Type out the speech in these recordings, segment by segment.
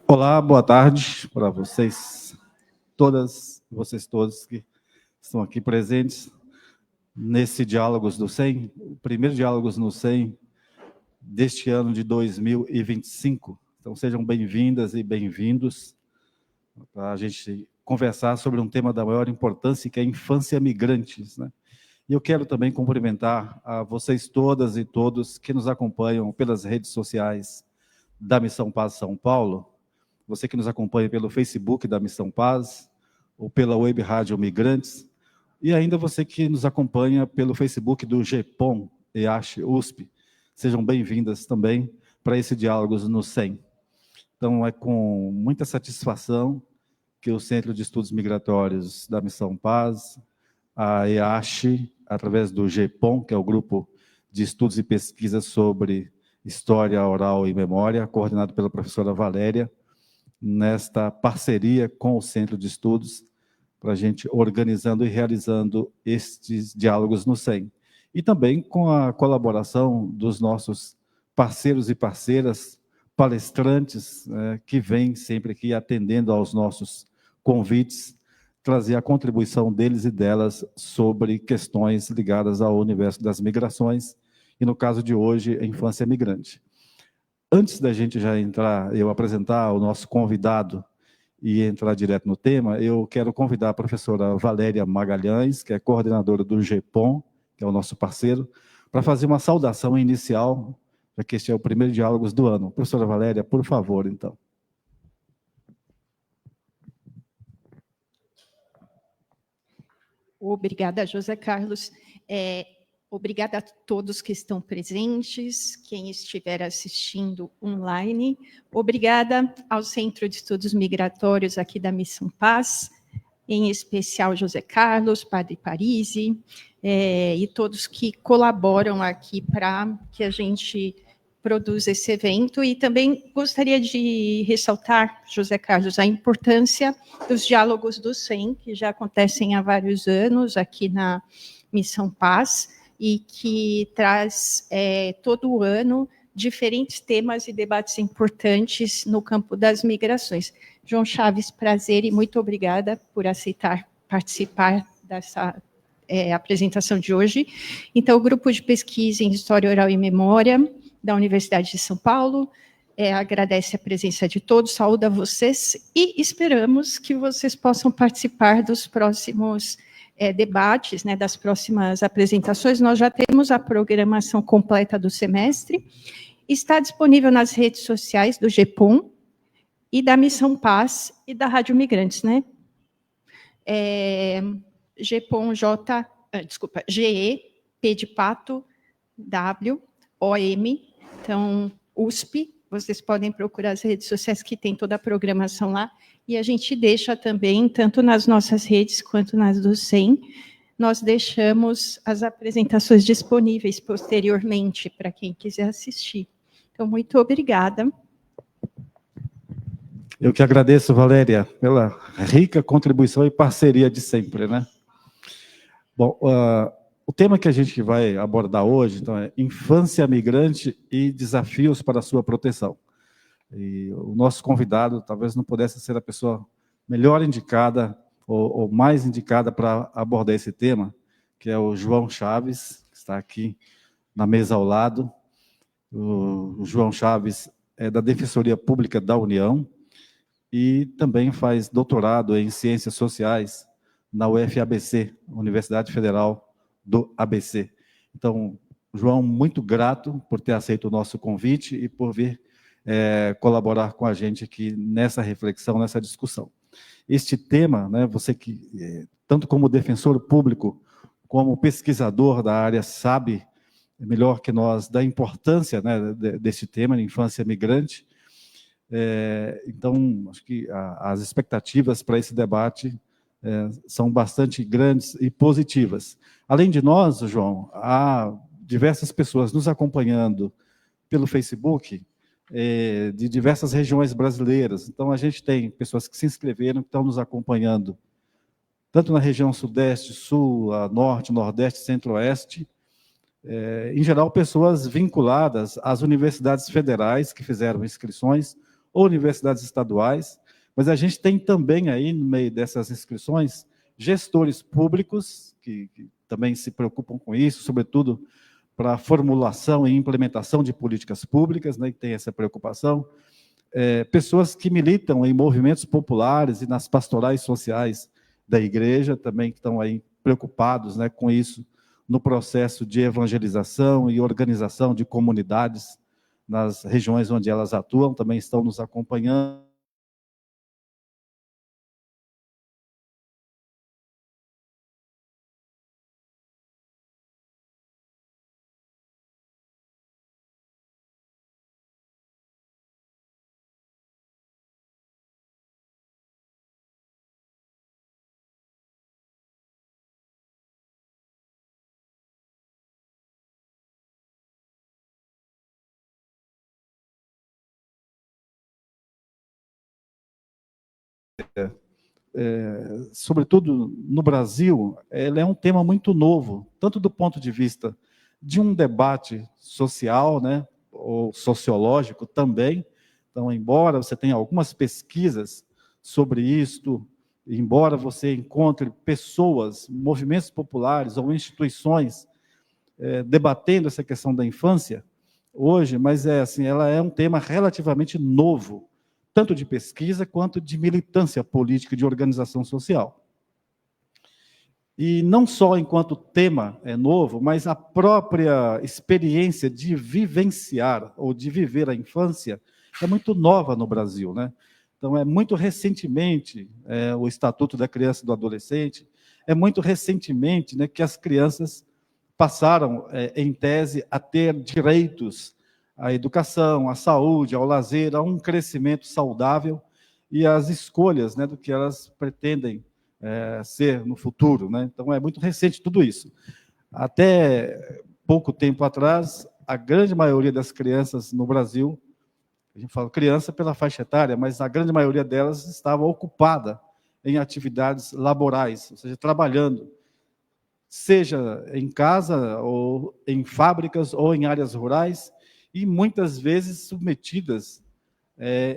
Olá, boa tarde para vocês todos que estão aqui presentes nesse Diálogos do 100, o primeiro Diálogos no 100 deste ano de 2025. Então, sejam bem-vindas e bem-vindos para a gente conversar sobre um tema da maior importância, que é a infância migrantes, né? E eu quero também cumprimentar a vocês todas e todos que nos acompanham pelas redes sociais da Missão Paz São Paulo, você que nos acompanha pelo Facebook da Missão Paz, ou pela Web Rádio Migrantes, e ainda você que nos acompanha pelo Facebook do GEPOM, EASH USP. Sejam bem-vindas também para esse Diálogos no 100. Então, é com muita satisfação que o Centro de Estudos Migratórios da Missão Paz, a EASH, através do GEPOM, que é o Grupo de Estudos e Pesquisas sobre História Oral e Memória, coordenado pela professora Valéria, nesta parceria com o Centro de Estudos, para a gente organizando e realizando estes diálogos no 100. E também com a colaboração dos nossos parceiros e parceiras, palestrantes, que vêm sempre aqui atendendo aos nossos convites, trazer a contribuição deles e delas sobre questões ligadas ao universo das migrações, e no caso de hoje, a infância migrante. Antes da gente já entrar, eu apresentar o nosso convidado e entrar direto no tema, eu quero convidar a professora Valéria Magalhães, que é coordenadora do GEPOM, que é o nosso parceiro, para fazer uma saudação inicial, já que este é o primeiro Diálogos do ano. Professora Valéria, por favor, então. Obrigada, José Carlos. Obrigada a todos que estão presentes, quem estiver assistindo online. Obrigada ao Centro de Estudos Migratórios aqui da Missão Paz, em especial José Carlos, Padre Parisi, e todos que colaboram aqui para que a gente produza esse evento. E também gostaria de ressaltar, José Carlos, a importância dos Diálogos do 100, que já acontecem há vários anos aqui na Missão Paz, e que traz todo ano diferentes temas e debates importantes no campo das migrações. João Chaves, prazer e muito obrigada por aceitar participar dessa apresentação de hoje. Então, o Grupo de Pesquisa em História Oral e Memória da Universidade de São Paulo agradece a presença de todos, saúda vocês e esperamos que vocês possam participar dos próximos debates, das próximas apresentações. Nós já temos a programação completa do semestre, está disponível nas redes sociais do GEPOM e da Missão Paz e da Rádio Migrantes, né? GEPOM, GE, P de pato, W, OM, então USP, vocês podem procurar as redes sociais que tem toda a programação lá, e a gente deixa também, tanto nas nossas redes quanto nas do 100, nós deixamos as apresentações disponíveis posteriormente para quem quiser assistir. Então, muito obrigada. Eu que agradeço, Valéria, pela rica contribuição e parceria de sempre, né? Bom, o tema que a gente vai abordar hoje, então, é infância migrante e desafios para a sua proteção. E o nosso convidado talvez não pudesse ser a pessoa melhor indicada ou mais indicada para abordar esse tema, que é o João Chaves, que está aqui na mesa ao lado. O João Chaves é da Defensoria Pública da União e também faz doutorado em Ciências Sociais na UFABC, Universidade Federal do ABC. Então, João, muito grato por ter aceito o nosso convite e por vir colaborar com a gente aqui nessa reflexão, nessa discussão. Este tema, né, você que, tanto como defensor público, como pesquisador da área, sabe melhor que nós da importância, né, desse tema, de infância migrante. Então, acho que as expectativas para esse debate são bastante grandes e positivas. Além de nós, João, há diversas pessoas nos acompanhando pelo Facebook, de diversas regiões brasileiras. Então, a gente tem pessoas que se inscreveram, que estão nos acompanhando, tanto na região Sudeste, Sul, Norte, Nordeste, Centro-Oeste, em geral, pessoas vinculadas às universidades federais que fizeram inscrições, ou universidades estaduais, mas a gente tem também aí, no meio dessas inscrições, gestores públicos, que também se preocupam com isso, sobretudo para a formulação e implementação de políticas públicas, né, que tem essa preocupação, pessoas que militam em movimentos populares e nas pastorais sociais da igreja, também que estão aí preocupados, né, com isso, no processo de evangelização e organização de comunidades nas regiões onde elas atuam, também estão nos acompanhando. Sobretudo no Brasil, ela é um tema muito novo, tanto do ponto de vista de um debate social, né, ou sociológico também. Então, embora você tenha algumas pesquisas sobre isto, embora você encontre pessoas, movimentos populares ou instituições debatendo essa questão da infância hoje, mas assim, ela é um tema relativamente novo, tanto de pesquisa quanto de militância política, de organização social. E não só enquanto tema é novo, mas a própria experiência de vivenciar ou de viver a infância é muito nova no Brasil, né? Então, muito recentemente, o Estatuto da Criança e do Adolescente, muito recentemente, né, que as crianças passaram, em tese, a ter direitos à educação, à saúde, ao lazer, a um crescimento saudável e às escolhas, né, do que elas pretendem ser no futuro, né? Então, é muito recente tudo isso. Até pouco tempo atrás, a grande maioria das crianças no Brasil, a gente fala criança pela faixa etária, mas a grande maioria delas estava ocupada em atividades laborais, ou seja, trabalhando, seja em casa, ou em fábricas, ou em áreas rurais, e muitas vezes submetidas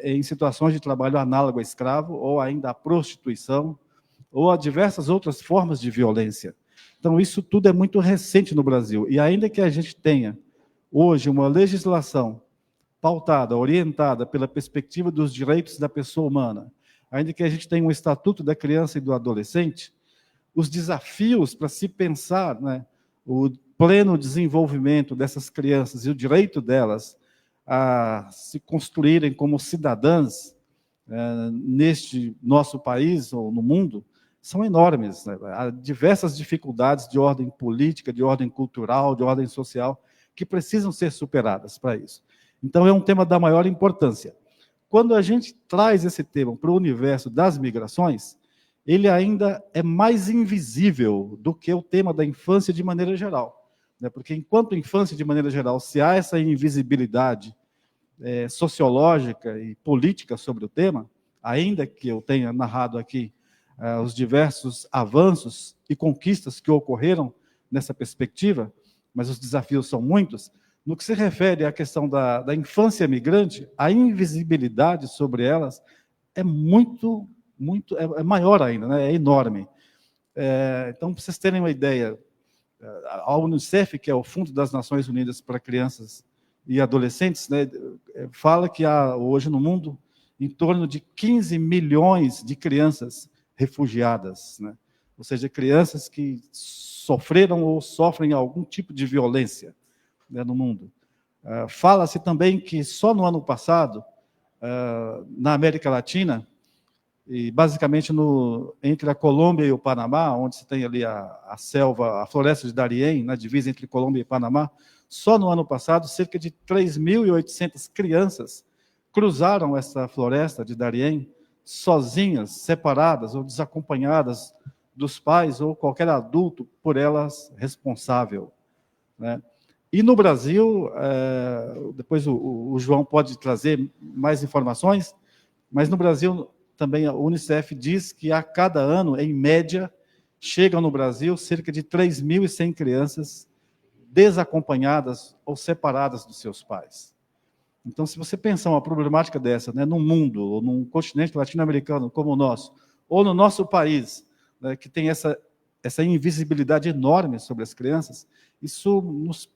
em situações de trabalho análogo a escravo, ou ainda à prostituição, ou a diversas outras formas de violência. Então, isso tudo é muito recente no Brasil. E ainda que a gente tenha, hoje, uma legislação pautada, orientada pela perspectiva dos direitos da pessoa humana, ainda que a gente tenha um Estatuto da Criança e do Adolescente, os desafios para se pensar, né, o pleno desenvolvimento dessas crianças e o direito delas a se construírem como cidadãs neste nosso país ou no mundo, são enormes, né? Há diversas dificuldades de ordem política, de ordem cultural, de ordem social, que precisam ser superadas para isso. Então, é um tema da maior importância. Quando a gente traz esse tema para o universo das migrações, ele ainda é mais invisível do que o tema da infância de maneira geral, né? Porque, enquanto infância de maneira geral, se há essa invisibilidade sociológica e política sobre o tema, ainda que eu tenha narrado aqui os diversos avanços e conquistas que ocorreram nessa perspectiva, mas os desafios são muitos. No que se refere à questão da infância migrante, a invisibilidade sobre elas é é maior ainda, né? É enorme. Então, para vocês terem uma ideia, a Unicef, que é o Fundo das Nações Unidas para Crianças e Adolescentes, né, fala que há hoje no mundo em torno de 15 milhões de crianças refugiadas, né? Ou seja, crianças que sofreram ou sofrem algum tipo de violência, né, no mundo. Fala-se também que só no ano passado, na América Latina, e basicamente entre a Colômbia e o Panamá, onde se tem ali a selva, a floresta de Darién, na divisa entre Colômbia e Panamá, só no ano passado, cerca de 3.800 crianças cruzaram essa floresta de Darién, sozinhas, separadas ou desacompanhadas dos pais ou qualquer adulto por elas responsável, né? E no Brasil, depois o João pode trazer mais informações, mas no Brasil também a Unicef diz que a cada ano, em média, chegam no Brasil cerca de 3.100 crianças desacompanhadas ou separadas dos seus pais. Então, se você pensar uma problemática dessa, né, num mundo, ou num continente latino-americano como o nosso, ou no nosso país, né, que tem essa invisibilidade enorme sobre as crianças, isso nos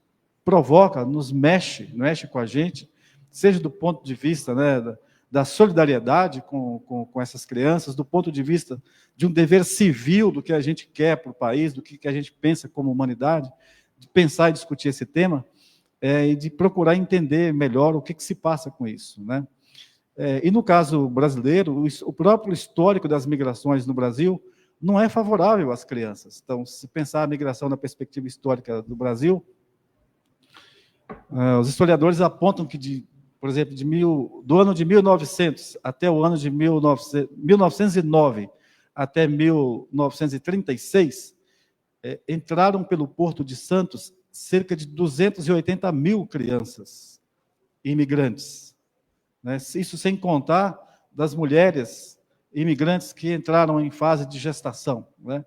provoca, nos mexe com a gente, seja do ponto de vista, né, da solidariedade com essas crianças, do ponto de vista de um dever civil do que a gente quer para o país, do que a gente pensa como humanidade, de pensar e discutir esse tema, e de procurar entender melhor o que se passa com isso, né? E no caso brasileiro, o próprio histórico das migrações no Brasil não é favorável às crianças. Então, se pensar a migração na perspectiva histórica do Brasil, os historiadores apontam que, por exemplo, do ano de 1900 até o ano de 1909 até 1936, entraram pelo Porto de Santos cerca de 280 mil crianças imigrantes, né? Isso sem contar das mulheres imigrantes que entraram em fase de gestação, né?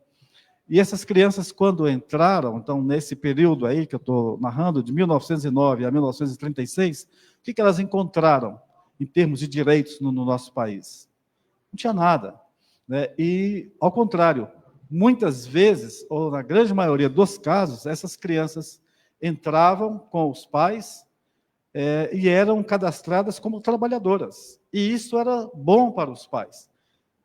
E essas crianças, quando entraram, então, nesse período aí que eu estou narrando, de 1909 a 1936, o que elas encontraram em termos de direitos no nosso país? Não tinha nada, né? E, ao contrário, muitas vezes, ou na grande maioria dos casos, essas crianças entravam com os pais e eram cadastradas como trabalhadoras. E isso era bom para os pais.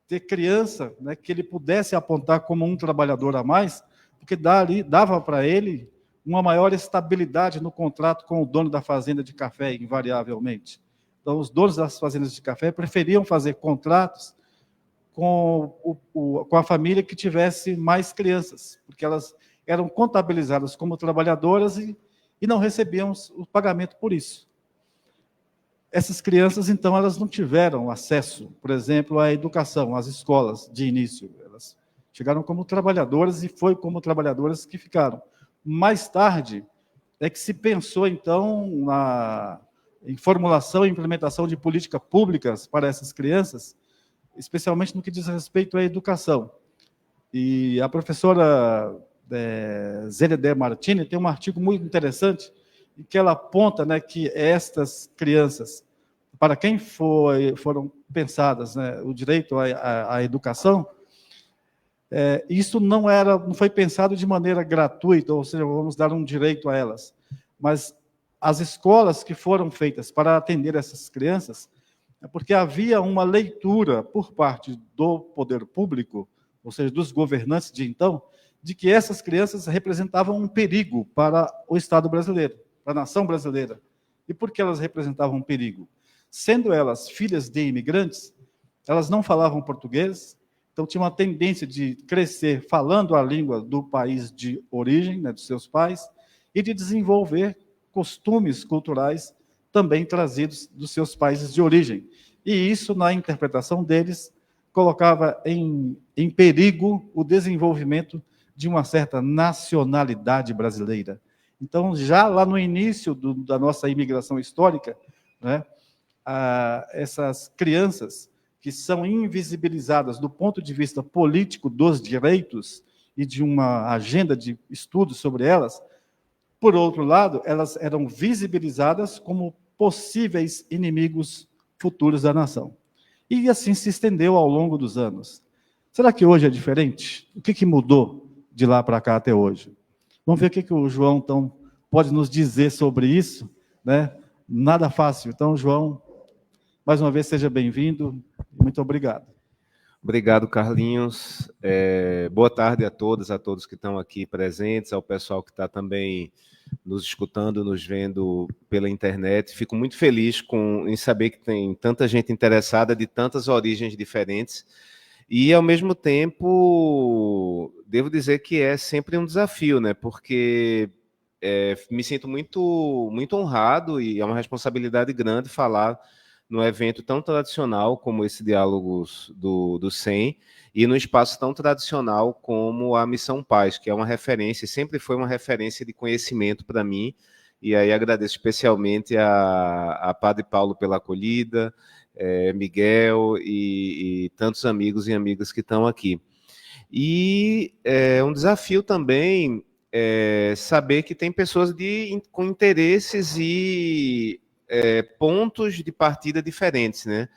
Ter criança, né, que ele pudesse apontar como um trabalhador a mais, porque dava para ele uma maior estabilidade no contrato com o dono da fazenda de café, invariavelmente. Então, os donos das fazendas de café preferiam fazer contratos com a família que tivesse mais crianças, porque elas eram contabilizadas como trabalhadoras e não recebiam o pagamento por isso. Essas crianças, então, elas não tiveram acesso, por exemplo, à educação, às escolas de início. Elas chegaram como trabalhadoras e foi como trabalhadoras que ficaram. Mais tarde, é que se pensou, então, em formulação e implementação de políticas públicas para essas crianças, especialmente no que diz respeito à educação. E a professora Zélia Martini tem um artigo muito interessante em que ela aponta, né, que estas crianças, para quem foram pensadas, né, o direito à educação, isso não foi pensado de maneira gratuita, ou seja, vamos dar um direito a elas, mas as escolas que foram feitas para atender essas crianças, porque havia uma leitura por parte do poder público, ou seja, dos governantes de então, de que essas crianças representavam um perigo para o Estado brasileiro, para a nação brasileira. E por que elas representavam um perigo? Sendo elas filhas de imigrantes, elas não falavam português, então tinha uma tendência de crescer falando a língua do país de origem, né, dos seus pais, e de desenvolver costumes culturais também trazidos dos seus países de origem. E isso, na interpretação deles, colocava em perigo o desenvolvimento de uma certa nacionalidade brasileira. Então, já lá no início da nossa imigração histórica, né, essas crianças que são invisibilizadas do ponto de vista político dos direitos e de uma agenda de estudos sobre elas, por outro lado, elas eram visibilizadas como possíveis inimigos futuros da nação. E assim se estendeu ao longo dos anos. Será que hoje é diferente? O que mudou de lá para cá até hoje? Vamos ver o que o João, então, pode nos dizer sobre isso, né? Nada fácil. Então, João, mais uma vez, seja bem-vindo. Muito obrigado. Obrigado, Carlinhos. Boa tarde a todos que estão aqui presentes, ao pessoal que está também nos escutando, nos vendo pela internet. Fico muito feliz em saber que tem tanta gente interessada de tantas origens diferentes e, ao mesmo tempo, devo dizer que é sempre um desafio, né? Porque me sinto muito, muito honrado e é uma responsabilidade grande falar num evento tão tradicional como esse Diálogos do 100, e num espaço tão tradicional como a Missão Paz, que é uma referência, sempre foi uma referência de conhecimento para mim, e aí agradeço especialmente a Padre Paulo pela acolhida, Miguel e tantos amigos e amigas que estão aqui. E é um desafio também saber que tem pessoas com interesses e pontos de partida diferentes, né?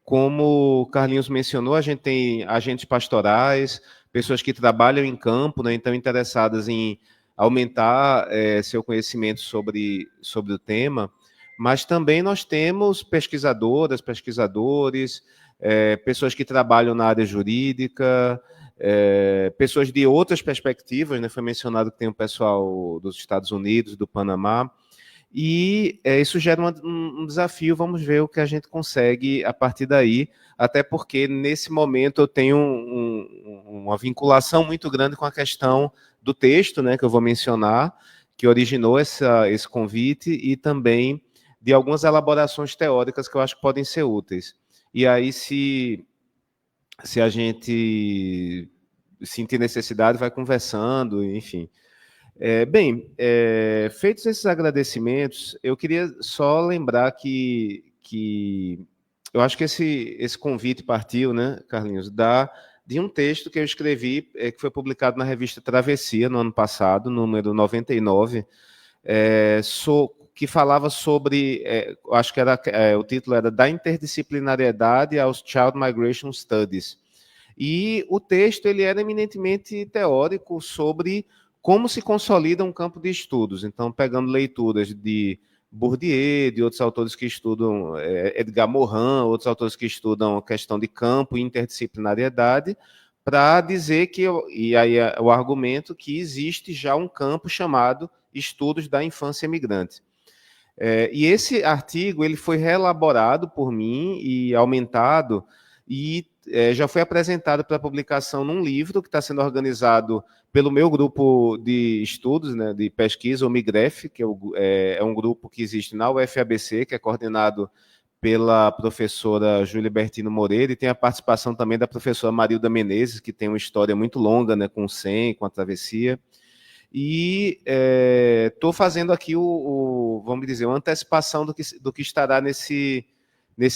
Como o Carlinhos mencionou, a gente tem agentes pastorais, pessoas que trabalham em campo, né, então interessadas em aumentar seu conhecimento sobre o tema, mas também nós temos pesquisadoras, pesquisadores, pessoas que trabalham na área jurídica, pessoas de outras perspectivas, né, foi mencionado que tem o pessoal dos Estados Unidos, do Panamá, e isso gera um desafio, vamos ver o que a gente consegue a partir daí, até porque nesse momento eu tenho uma vinculação muito grande com a questão do texto, né, que eu vou mencionar, que originou esse convite, e também de algumas elaborações teóricas que eu acho que podem ser úteis. E aí, se a gente sentir necessidade, vai conversando, enfim. Bem, feitos esses agradecimentos, eu queria só lembrar que eu acho que esse convite partiu, né, Carlinhos, de um texto que eu escrevi, que foi publicado na revista Travessia, no ano passado, número 99, que falava sobre, acho que o título era Da Interdisciplinariedade aos Child Migration Studies. E o texto ele era eminentemente teórico sobre como se consolida um campo de estudos. Então, pegando leituras de Bourdieu, de outros autores que estudam, Edgar Morin, outros autores que estudam a questão de campo e interdisciplinariedade, para dizer que, e aí o argumento que existe já um campo chamado Estudos da Infância Migrante. E esse artigo ele foi reelaborado por mim e aumentado, e já foi apresentado para publicação num livro que está sendo organizado pelo meu grupo de estudos, né, de pesquisa, o MIGREF, que é um grupo que existe na UFABC, que é coordenado pela professora Júlia Bertino Moreira, e tem a participação também da professora Marilda Menezes, que tem uma história muito longa, né, com o SEM, com a Travessia. E estou fazendo aqui vamos dizer, uma antecipação do que estará nesse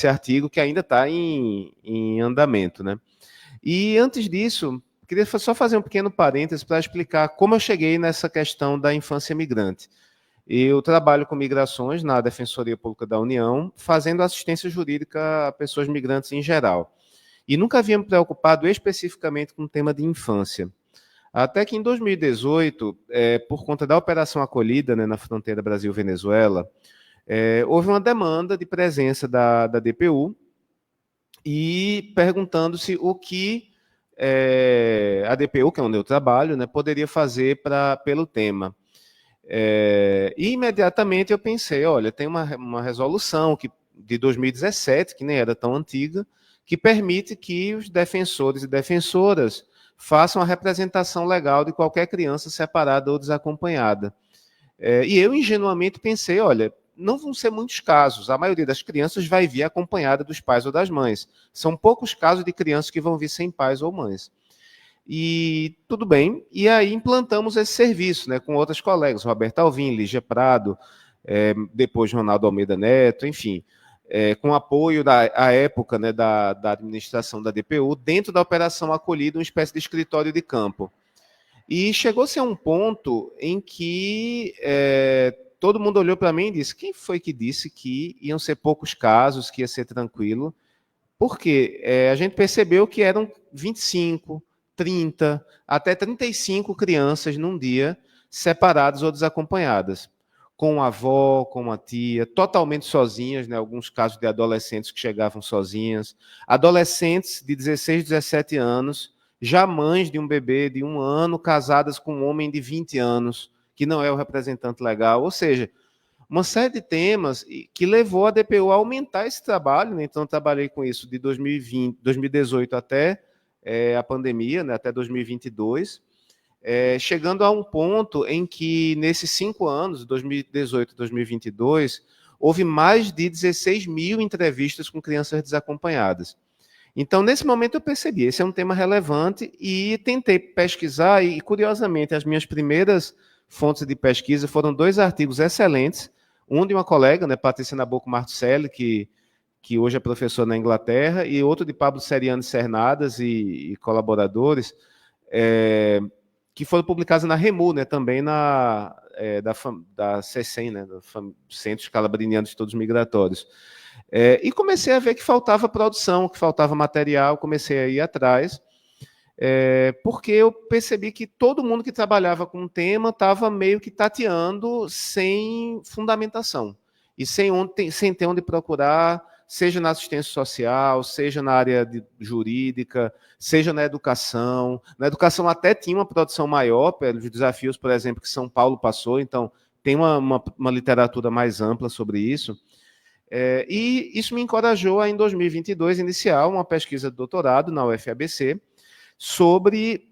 artigo, que ainda está em andamento, né? E antes disso, queria só fazer um pequeno parênteses para explicar como eu cheguei nessa questão da infância migrante. Eu trabalho com migrações na Defensoria Pública da União, fazendo assistência jurídica a pessoas migrantes em geral. E nunca havia me preocupado especificamente com o tema de infância. Até que em 2018, por conta da Operação Acolhida, né, na fronteira Brasil-Venezuela, houve uma demanda de presença da DPU, e perguntando-se o que a DPU, que é onde eu trabalho, né, poderia fazer pelo tema. E imediatamente eu pensei, olha, tem uma resolução de 2017, que nem era tão antiga, que permite que os defensores e defensoras façam a representação legal de qualquer criança separada ou desacompanhada. E eu ingenuamente pensei, olha, não vão ser muitos casos, a maioria das crianças vai vir acompanhada dos pais ou das mães. São poucos casos de crianças que vão vir sem pais ou mães. E tudo bem, e aí implantamos esse serviço, né, com outros colegas, Roberto Alvim, Lígia Prado, depois Ronaldo Almeida Neto, enfim, com apoio à época, né, da administração da DPU, dentro da Operação Acolhida, uma espécie de escritório de campo. E chegou-se a um ponto em que todo mundo olhou para mim e disse, quem foi que disse que iam ser poucos casos, que ia ser tranquilo? Porque a gente percebeu que eram 25, 30, até 35 crianças num dia, separadas ou desacompanhadas, com a avó, com a tia, totalmente sozinhas, né? Alguns casos de adolescentes que chegavam sozinhas, adolescentes de 16, 17 anos, já mães de um bebê de 1 ano, casadas com um homem de 20 anos, que não é o representante legal, ou seja, uma série de temas que levou a DPU a aumentar esse trabalho, né? Então, eu trabalhei com isso de 2018 até a pandemia, né? Até 2022, chegando a um ponto em que, nesses 5 anos, 2018 e 2022, houve mais de 16 mil entrevistas com crianças desacompanhadas. Então, nesse momento, eu percebi, esse é um tema relevante e tentei pesquisar e, curiosamente, as minhas primeiras fontes de pesquisa foram 2 artigos excelentes, um de uma colega, né, Patrícia Nabuco Martucelli, que hoje é professora na Inglaterra, e outro de Pablo Seriano Cernadas e colaboradores, que foram publicados na REMU, né, também da CECEM, né, do Centro Scalabriniano de Estudos Migratórios. E comecei a ver que faltava produção, que faltava material, comecei a ir atrás, porque eu percebi que todo mundo que trabalhava com o tema estava meio que tateando sem fundamentação, e sem ter onde procurar, seja na assistência social, seja na área jurídica, seja na educação. Na educação até tinha uma produção maior, pelos desafios, por exemplo, que São Paulo passou, então tem uma literatura mais ampla sobre isso. E isso me encorajou a, em 2022, iniciar uma pesquisa de doutorado na UFABC sobre,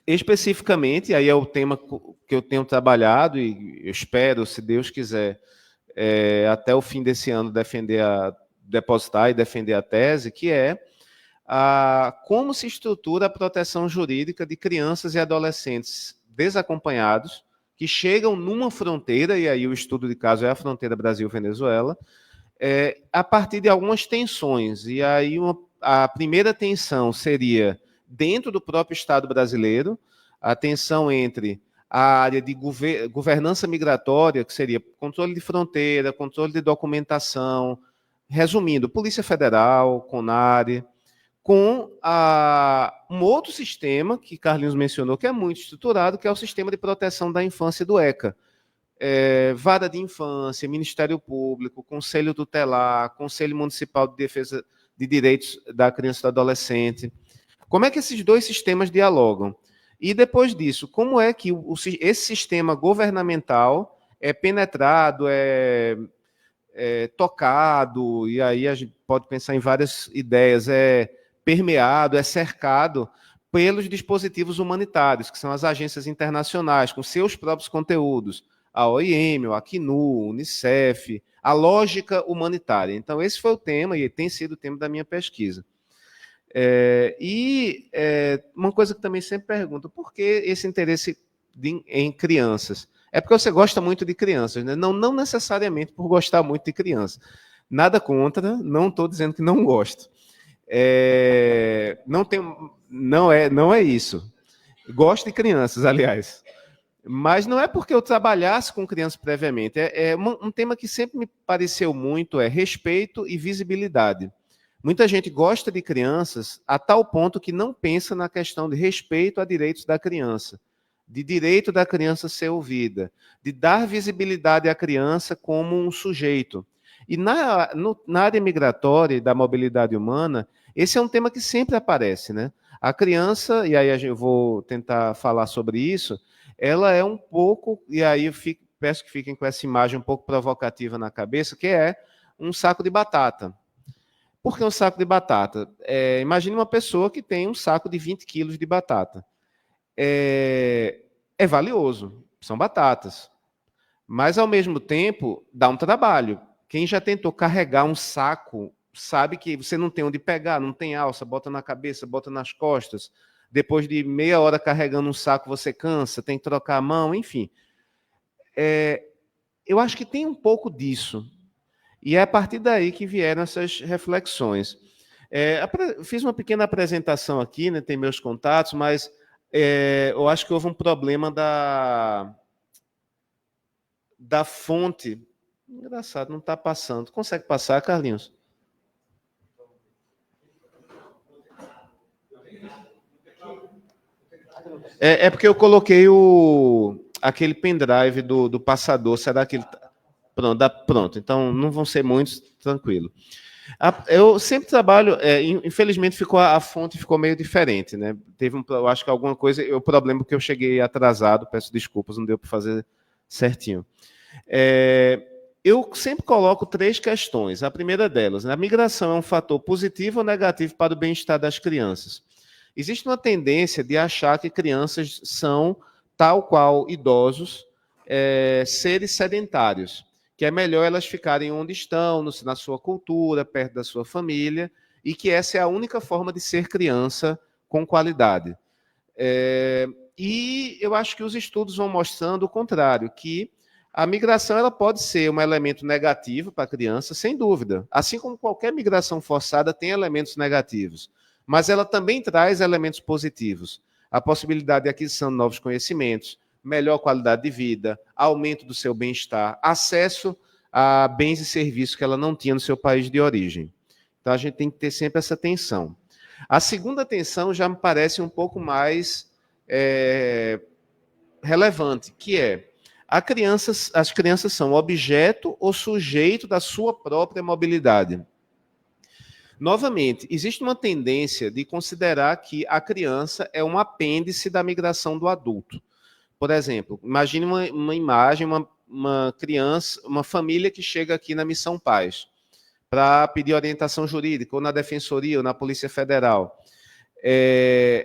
especificamente, aí é o tema que eu tenho trabalhado, e eu espero, se Deus quiser, até o fim desse ano, depositar e defender a tese, que é como se estrutura a proteção jurídica de crianças e adolescentes desacompanhados que chegam numa fronteira, e aí o estudo de caso é a fronteira Brasil-Venezuela, a partir de algumas tensões. E aí a primeira tensão seria dentro do próprio Estado brasileiro, a tensão entre a área de governança migratória, que seria controle de fronteira, controle de documentação, resumindo, Polícia Federal, CONARE, com um outro sistema que Carlinhos mencionou, que é muito estruturado, que é o sistema de proteção da infância do ECA. Vara de Infância, Ministério Público, Conselho Tutelar, Conselho Municipal de Defesa de Direitos da Criança e do Adolescente. Como é que esses 2 sistemas dialogam? E depois disso, como é que esse sistema governamental é penetrado, tocado, e aí a gente pode pensar em várias ideias, permeado, cercado pelos dispositivos humanitários, que são as agências internacionais, com seus próprios conteúdos, a OIM, o Acnu, o Unicef, a lógica humanitária. Então, esse foi o tema, e tem sido o tema da minha pesquisa. Uma coisa que também sempre pergunto, por que esse interesse em crianças? É porque você gosta muito de crianças, né? Não necessariamente por gostar muito de crianças. Nada contra, não estou dizendo que não gosto. Não é isso. Gosto de crianças, aliás. Mas não é porque eu trabalhasse com crianças previamente. Um tema que sempre me pareceu muito respeito e visibilidade. Muita gente gosta de crianças a tal ponto que não pensa na questão de respeito a direitos da criança, de direito da criança ser ouvida, de dar visibilidade à criança como um sujeito. E na área migratória e da mobilidade humana, esse é um tema que sempre aparece, né? A criança, e aí eu vou tentar falar sobre isso, ela é um pouco, e aí eu peço que fiquem com essa imagem um pouco provocativa na cabeça, que é um saco de batata. Por que um saco de batata? Imagine uma pessoa que tem um saco de 20 quilos de batata. É valioso, são batatas. Mas, ao mesmo tempo, dá um trabalho. Quem já tentou carregar um saco sabe que você não tem onde pegar, não tem alça, bota na cabeça, bota nas costas. Depois de meia hora carregando um saco, você cansa, tem que trocar a mão, enfim. Eu acho que tem um pouco disso. E é a partir daí que vieram essas reflexões. Fiz uma pequena apresentação aqui, né, tem meus contatos, mas eu acho que houve um problema da fonte. Engraçado, não está passando. Consegue passar, Carlinhos? Porque eu coloquei aquele pendrive do passador. Será que ele tá... Pronto, então não vão ser muitos, tranquilo. Eu sempre trabalho, infelizmente a fonte ficou meio diferente, né? Eu acho que alguma coisa, o problema é que eu cheguei atrasado, peço desculpas, não deu para fazer certinho. Eu sempre coloco 3 questões. A primeira delas, né? A migração é um fator positivo ou negativo para o bem-estar das crianças? Existe uma tendência de achar que crianças são, tal qual idosos, seres sedentários, que é melhor elas ficarem onde estão, na sua cultura, perto da sua família, e que essa é a única forma de ser criança com qualidade. E eu acho que os estudos vão mostrando o contrário, que a migração ela pode ser um elemento negativo para a criança, sem dúvida. Assim como qualquer migração forçada tem elementos negativos, mas ela também traz elementos positivos. A possibilidade de aquisição de novos conhecimentos, melhor qualidade de vida, aumento do seu bem-estar, acesso a bens e serviços que ela não tinha no seu país de origem. Então, a gente tem que ter sempre essa tensão. A segunda tensão já me parece um pouco mais relevante, que é as crianças são objeto ou sujeito da sua própria mobilidade. Novamente, existe uma tendência de considerar que a criança é um apêndice da migração do adulto. Por exemplo, imagine uma imagem, uma criança, uma família que chega aqui na Missão Paz para pedir orientação jurídica, ou na Defensoria, ou na Polícia Federal.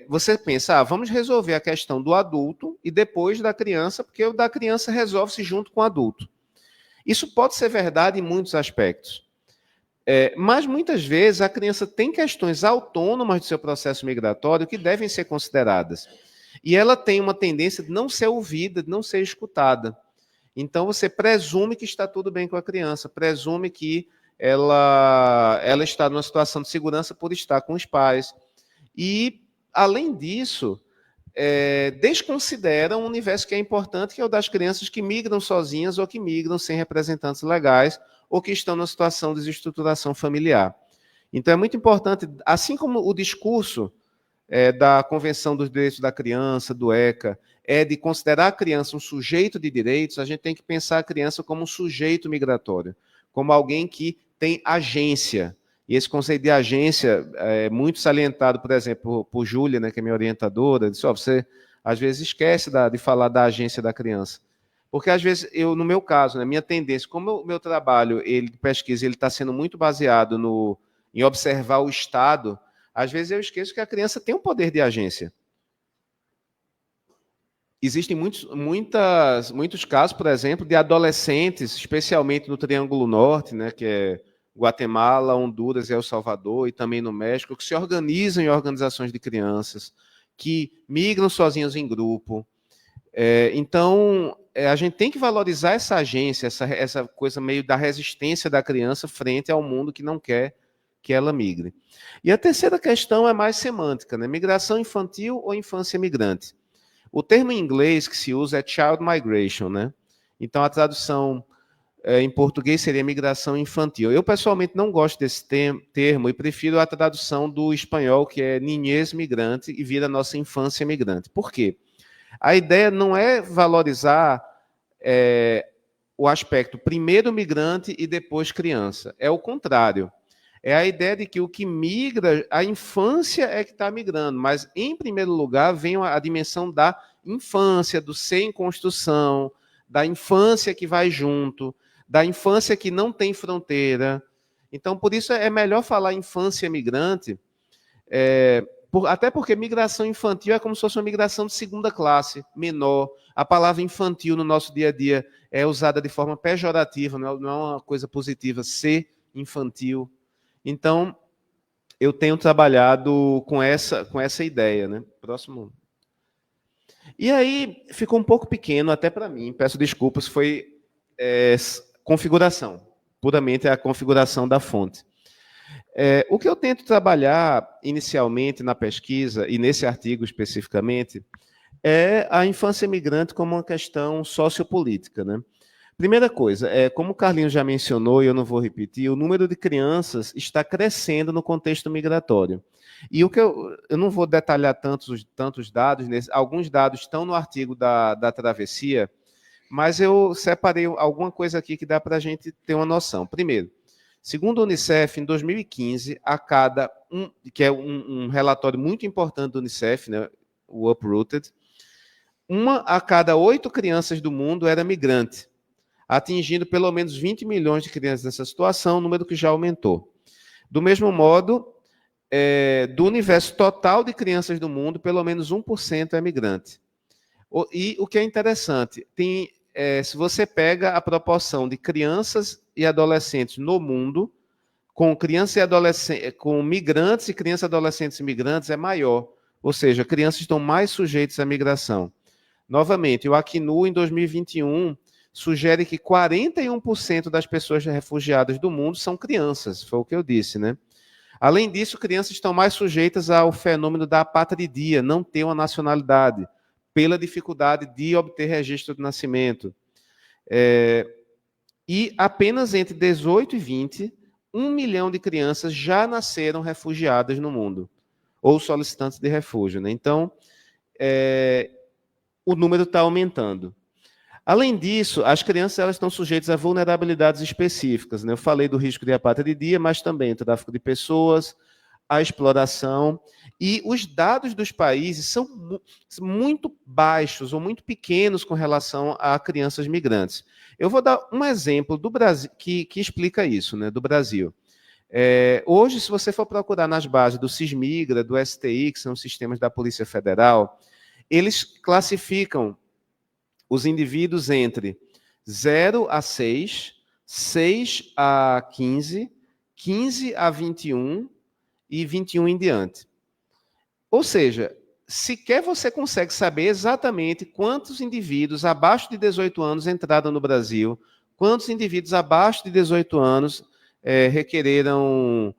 Você pensa, vamos resolver a questão do adulto e depois da criança, porque o da criança resolve-se junto com o adulto. Isso pode ser verdade em muitos aspectos. Mas, muitas vezes, a criança tem questões autônomas do seu processo migratório que devem ser consideradas. E ela tem uma tendência de não ser ouvida, de não ser escutada. Então, você presume que está tudo bem com a criança, presume que ela está numa situação de segurança por estar com os pais. E, além disso, desconsidera um universo que é importante, que é o das crianças que migram sozinhas ou que migram sem representantes legais ou que estão numa situação de desestruturação familiar. Então, é muito importante, assim como o discurso da Convenção dos Direitos da Criança, do ECA, é de considerar a criança um sujeito de direitos, a gente tem que pensar a criança como um sujeito migratório, como alguém que tem agência. E esse conceito de agência é muito salientado, por exemplo, por Júlia, né, que é minha orientadora, disse, você às vezes esquece de falar da agência da criança. Porque às vezes, no meu caso, minha tendência, como o meu trabalho de pesquisa está sendo muito baseado em observar o Estado, às vezes eu esqueço que a criança tem um poder de agência. Existem muitos casos, por exemplo, de adolescentes, especialmente no Triângulo Norte, né, que é Guatemala, Honduras e El Salvador, e também no México, que se organizam em organizações de crianças, que migram sozinhos em grupo. Então, a gente tem que valorizar essa agência, essa coisa meio da resistência da criança frente ao mundo que não quer que ela migre. E a terceira questão é mais semântica, né? Migração infantil ou infância migrante. O termo em inglês que se usa é child migration, né? Então, a tradução em português seria migração infantil. Eu, pessoalmente, não gosto desse termo e prefiro a tradução do espanhol, que é niñez migrante, e vira nossa infância migrante. Por quê? A ideia não é valorizar o aspecto primeiro migrante e depois criança. É o contrário. É a ideia de que o que migra, a infância é que está migrando, mas, em primeiro lugar, vem a dimensão da infância, do ser em construção, da infância que vai junto, da infância que não tem fronteira. Então, por isso, é melhor falar infância migrante, até porque migração infantil é como se fosse uma migração de segunda classe, menor. A palavra infantil no nosso dia a dia é usada de forma pejorativa, não é uma coisa positiva, ser infantil. Então, eu tenho trabalhado com essa ideia, né? Próximo. E aí, ficou um pouco pequeno até para mim, peço desculpas, foi configuração, puramente a configuração da fonte. O que eu tento trabalhar inicialmente na pesquisa, e nesse artigo especificamente, é a infância migrante como uma questão sociopolítica, né? Primeira coisa, como o Carlinhos já mencionou, e eu não vou repetir, o número de crianças está crescendo no contexto migratório. E o que eu não vou detalhar tantos dados, alguns dados estão no artigo da Travessia, mas eu separei alguma coisa aqui que dá para a gente ter uma noção. Primeiro, segundo a Unicef, em 2015, que é um relatório muito importante do Unicef, né, o Uprooted, 1 a cada 8 crianças do mundo era migrante, atingindo pelo menos 20 milhões de crianças nessa situação, número que já aumentou. Do mesmo modo, do universo total de crianças do mundo, pelo menos 1% é migrante. E o que é interessante, tem se você pega a proporção de crianças e adolescentes no mundo, com crianças e adolescentes, com migrantes e crianças, adolescentes e migrantes, é maior. Ou seja, crianças estão mais sujeitas à migração. Novamente, o Acnu, em 2021, sugere que 41% das pessoas refugiadas do mundo são crianças, foi o que eu disse, né? Além disso, crianças estão mais sujeitas ao fenômeno da apatridia, não ter uma nacionalidade, pela dificuldade de obter registro de nascimento. E apenas entre 18 e 20, 1 milhão de crianças já nasceram refugiadas no mundo, ou solicitantes de refúgio, né? Então, o número está aumentando. Além disso, as crianças elas estão sujeitas a vulnerabilidades específicas, né? Eu falei do risco de apatridia, mas também o tráfico de pessoas, a exploração, e os dados dos países são muito baixos ou muito pequenos com relação a crianças migrantes. Eu vou dar um exemplo do Brasil que explica isso, né? Do Brasil. Hoje, se você for procurar nas bases do SISMIGRA, do STI, que são os sistemas da Polícia Federal, eles classificam os indivíduos entre 0 a 6, 6 a 15, 15 a 21 e 21 em diante. Ou seja, sequer você consegue saber exatamente quantos indivíduos abaixo de 18 anos entraram no Brasil, quantos indivíduos abaixo de 18 anos requereram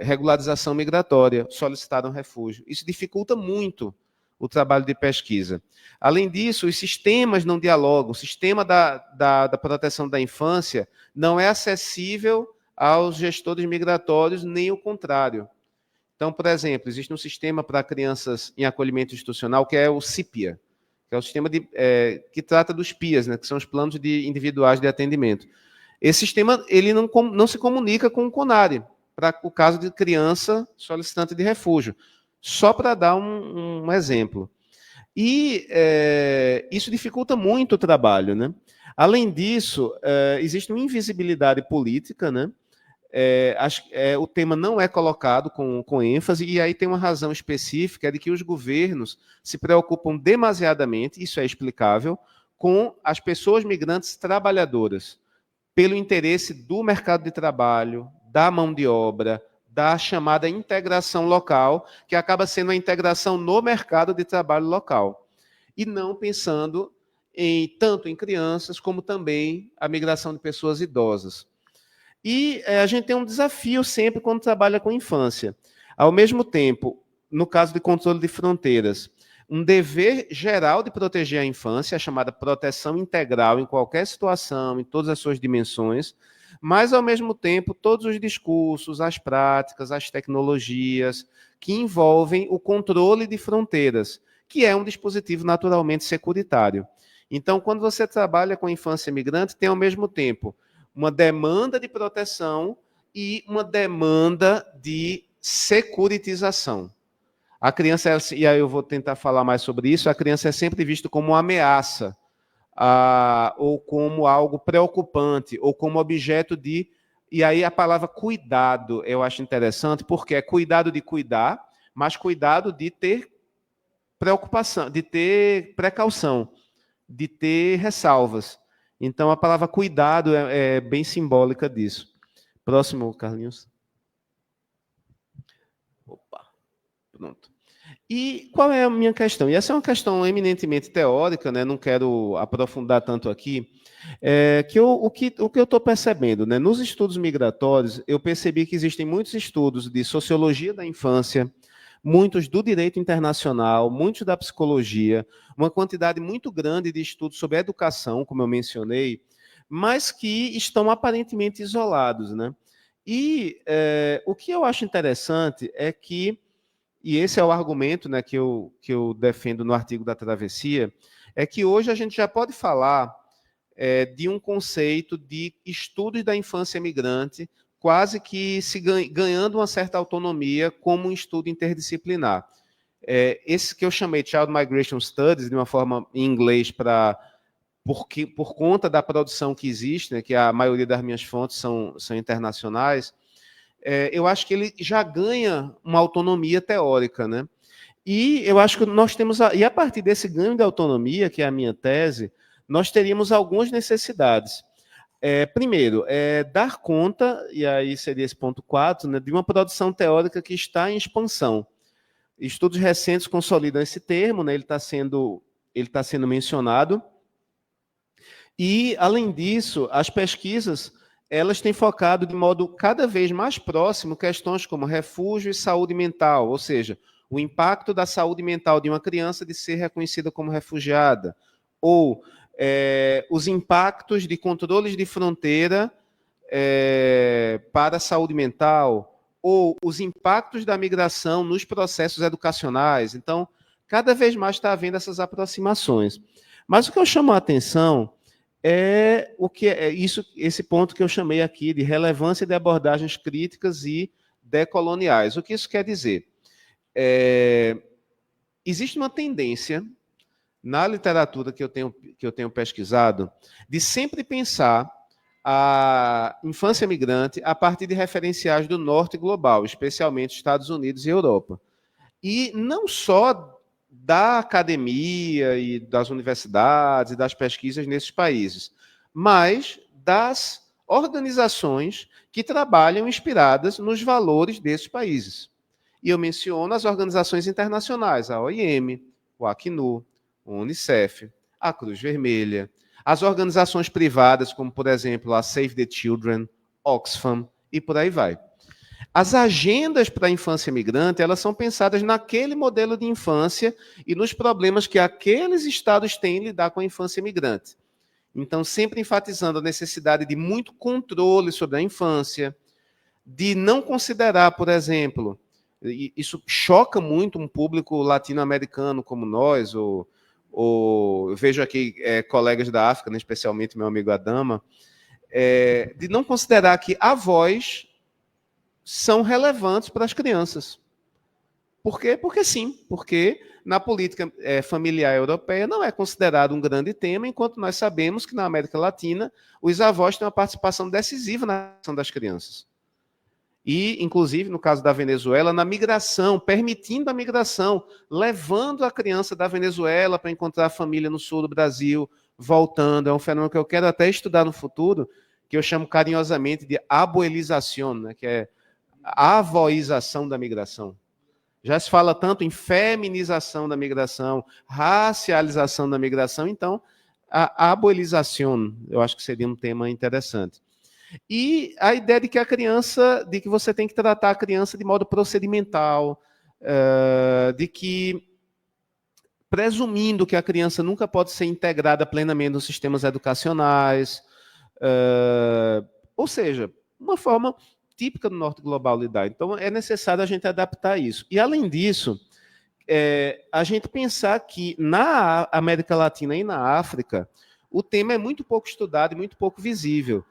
regularização migratória, solicitaram refúgio. Isso dificulta muito o trabalho de pesquisa. Além disso, os sistemas não dialogam. O sistema da proteção da infância não é acessível aos gestores migratórios, nem o contrário. Então, por exemplo, existe um sistema para crianças em acolhimento institucional, que é o CIPIA, que é o sistema que trata dos PIAs, né, que são os planos individuais de atendimento. Esse sistema ele não se comunica com o CONARE, para o caso de criança solicitante de refúgio. Só para dar um exemplo. E isso dificulta muito o trabalho, né? Além disso, existe uma invisibilidade política, né? O tema não é colocado com ênfase, e aí tem uma razão específica, de que os governos se preocupam demasiadamente, isso é explicável, com as pessoas migrantes trabalhadoras, pelo interesse do mercado de trabalho, da mão de obra, da chamada integração local, que acaba sendo a integração no mercado de trabalho local, e não pensando tanto em crianças, como também a migração de pessoas idosas. E a gente tem um desafio sempre quando trabalha com infância. Ao mesmo tempo, no caso de controle de fronteiras, um dever geral de proteger a infância, a chamada proteção integral em qualquer situação, em todas as suas dimensões, mas, ao mesmo tempo, todos os discursos, as práticas, as tecnologias que envolvem o controle de fronteiras, que é um dispositivo naturalmente securitário. Então, quando você trabalha com infância migrante, tem, ao mesmo tempo, uma demanda de proteção e uma demanda de securitização. A criança, e aí eu vou tentar falar mais sobre isso, a criança é sempre vista como uma ameaça, ou como algo preocupante, ou como objeto de... E aí a palavra cuidado eu acho interessante, porque é cuidado de cuidar, mas cuidado de ter preocupação, de ter precaução, de ter ressalvas. Então a palavra cuidado é bem simbólica disso. Próximo, Carlinhos. Opa, pronto. E qual é a minha questão? E essa é uma questão eminentemente teórica, né? Não quero aprofundar tanto aqui. O que eu estou percebendo, né? Nos estudos migratórios, eu percebi que existem muitos estudos de sociologia da infância, muitos do direito internacional, muitos da psicologia, uma quantidade muito grande de estudos sobre educação, como eu mencionei, mas que estão aparentemente isolados, né? E o que eu acho interessante é que, e esse é o argumento, né, que eu defendo no artigo da Travessia, é que hoje a gente já pode falar de um conceito de estudos da infância migrante, quase que ganhando uma certa autonomia como um estudo interdisciplinar. Esse que eu chamei de Child Migration Studies, de uma forma em inglês, por conta da produção que existe, né, que a maioria das minhas fontes são internacionais, eu acho que ele já ganha uma autonomia teórica, né? E eu acho que nós temos... E a partir desse ganho de autonomia, que é a minha tese, nós teríamos algumas necessidades. Primeiro, dar conta, e aí seria esse ponto 4, né, de uma produção teórica que está em expansão. Estudos recentes consolidam esse termo, né, ele está sendo mencionado. E, além disso, as pesquisas elas têm focado de modo cada vez mais próximo questões como refúgio e saúde mental, ou seja, o impacto da saúde mental de uma criança de ser reconhecida como refugiada, ou os impactos de controles de fronteira para a saúde mental, ou os impactos da migração nos processos educacionais. Então, cada vez mais está havendo essas aproximações. Mas o que eu chamo a atenção é esse ponto que eu chamei aqui de relevância de abordagens críticas e decoloniais. O que isso quer dizer? Existe uma tendência na literatura que eu tenho pesquisado de sempre pensar a infância migrante a partir de referenciais do norte global, especialmente Estados Unidos e Europa. E não só da academia e das universidades e das pesquisas nesses países, mas das organizações que trabalham inspiradas nos valores desses países. E eu menciono as organizações internacionais, a OIM, o Acnur, o Unicef, a Cruz Vermelha, as organizações privadas, como, por exemplo, a Save the Children, Oxfam, e por aí vai. As agendas para a infância migrante, elas são pensadas naquele modelo de infância e nos problemas que aqueles estados têm em lidar com a infância migrante. Então, sempre enfatizando a necessidade de muito controle sobre a infância, de não considerar, por exemplo, isso choca muito um público latino-americano como nós, ou eu vejo aqui colegas da África, né, especialmente meu amigo Adama, de não considerar que avós são relevantes para as crianças. Por quê? Porque sim, porque na política familiar europeia não é considerado um grande tema, enquanto nós sabemos que na América Latina os avós têm uma participação decisiva na ação das crianças. E, inclusive, no caso da Venezuela, na migração, permitindo a migração, levando a criança da Venezuela para encontrar a família no sul do Brasil, voltando. É um fenômeno que eu quero até estudar no futuro, que eu chamo carinhosamente de abuelização, né, que é a avoização da migração. Já se fala tanto em feminização da migração, racialização da migração, então a abuelização, eu acho que seria um tema interessante. E a ideia de que de que você tem que tratar a criança de modo procedimental, de que, presumindo que a criança nunca pode ser integrada plenamente nos sistemas educacionais, ou seja, uma forma típica do norte global lidar. Então, é necessário a gente adaptar isso. E, além disso, a gente pensar que na América Latina e na África, o tema é muito pouco estudado e muito pouco visível.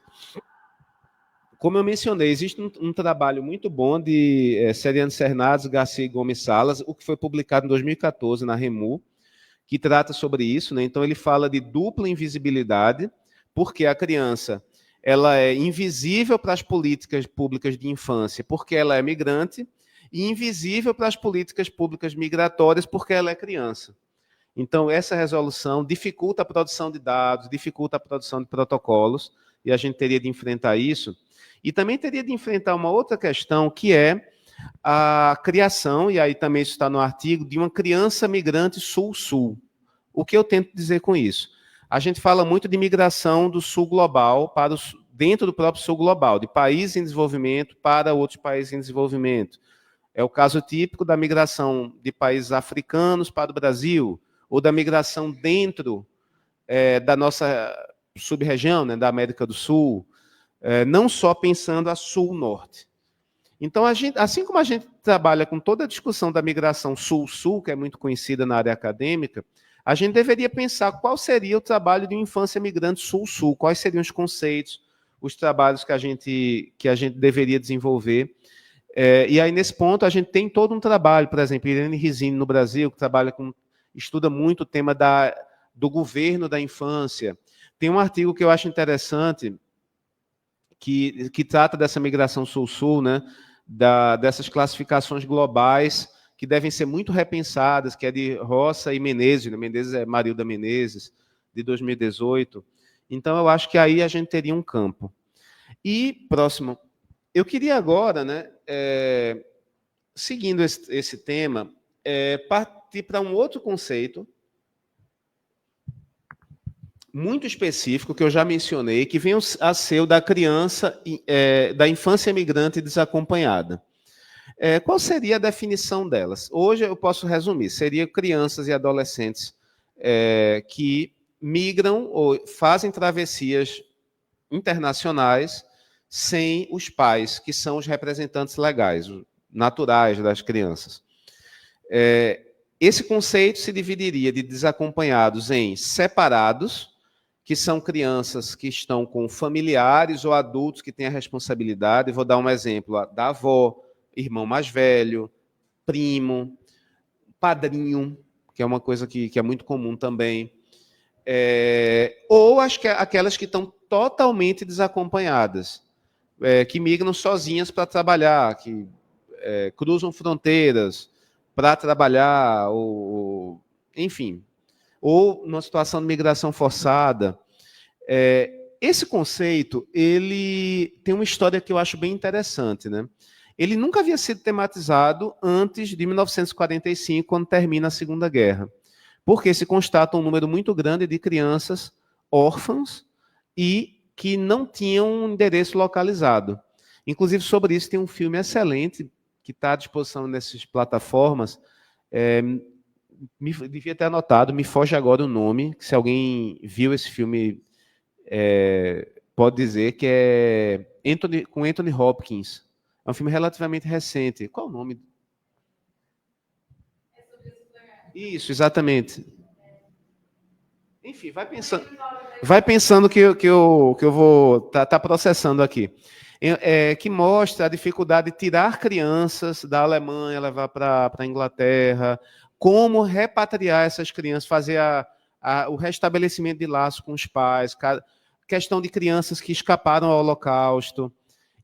Como eu mencionei, existe um trabalho muito bom de Seriane Cernades, Garcia e Gomes Salas, o que foi publicado em 2014 na REMU, que trata sobre isso, né? Então, ele fala de dupla invisibilidade, porque a criança ela é invisível para as políticas públicas de infância, porque ela é migrante, e invisível para as políticas públicas migratórias, porque ela é criança. Então, essa resolução dificulta a produção de dados, dificulta a produção de protocolos, e a gente teria de enfrentar isso. E também teria de enfrentar uma outra questão, que é a criação, e aí também isso está no artigo, de uma criança migrante sul-sul. O que eu tento dizer com isso? A gente fala muito de migração do sul global para dentro do próprio sul global, de países em desenvolvimento para outros países em desenvolvimento. É o caso típico da migração de países africanos para o Brasil, ou da migração dentro da nossa sub-região, né, da América do Sul, não só pensando a sul-norte. Então, assim como a gente trabalha com toda a discussão da migração sul-sul, que é muito conhecida na área acadêmica, a gente deveria pensar qual seria o trabalho de uma infância migrante sul-sul, quais seriam os conceitos, os trabalhos que a gente deveria desenvolver. E aí, nesse ponto, a gente tem todo um trabalho, por exemplo, Irene Risini, no Brasil, que estuda muito o tema do governo da infância. Tem um artigo que eu acho interessante, que trata dessa migração sul-sul, né, dessas classificações globais, que devem ser muito repensadas, que é de Roça e Menezes, né? Menezes é Marilda Menezes, de 2018. Então, eu acho que aí a gente teria um campo. E, próximo, eu queria agora, né, seguindo esse tema, partir para um outro conceito, muito específico, que eu já mencionei, que vem a ser o da criança, da infância migrante desacompanhada. Qual seria a definição delas? Hoje eu posso resumir, seria crianças e adolescentes que migram ou fazem travessias internacionais sem os pais, que são os representantes legais, naturais das crianças. Esse conceito se dividiria de desacompanhados em separados, que são crianças que estão com familiares ou adultos que têm a responsabilidade. Vou dar um exemplo da avó, irmão mais velho, primo, padrinho, que é uma coisa que é muito comum também. Ou aquelas que estão totalmente desacompanhadas, que migram sozinhas para trabalhar, que cruzam fronteiras para trabalhar, enfim, ou numa situação de migração forçada. Esse conceito, ele tem uma história que eu acho bem interessante, né? Ele nunca havia sido tematizado antes de 1945, quando termina a Segunda Guerra, porque se constata um número muito grande de crianças órfãs e que não tinham um endereço localizado. Inclusive, sobre isso tem um filme excelente que está à disposição nessas plataformas. Devia ter anotado, me foge agora o nome, que se alguém viu esse filme, pode dizer que é com Anthony Hopkins. É um filme relativamente recente. Qual o nome? Isso, exatamente. Enfim, vai pensando que eu vou tá processando aqui. Que mostra a dificuldade de tirar crianças da Alemanha, levar para a Inglaterra, como repatriar essas crianças, fazer o restabelecimento de laço com os pais, questão de crianças que escaparam ao Holocausto.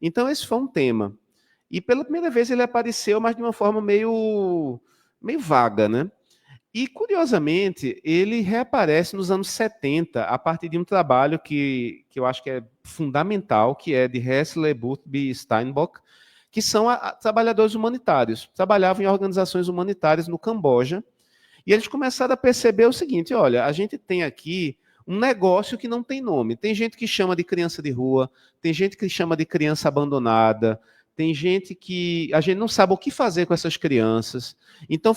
Então, esse foi um tema. E pela primeira vez ele apareceu, mas de uma forma meio vaga, né? E, curiosamente, ele reaparece nos anos 70, a partir de um trabalho que eu acho que é fundamental, que é de Hessler, Boothby e Steinbock, que são trabalhadores humanitários, trabalhavam em organizações humanitárias no Camboja, e eles começaram a perceber o seguinte: olha, a gente tem aqui um negócio que não tem nome. Tem gente que chama de criança de rua, tem gente que chama de criança abandonada, tem gente que a gente não sabe o que fazer com essas crianças. Então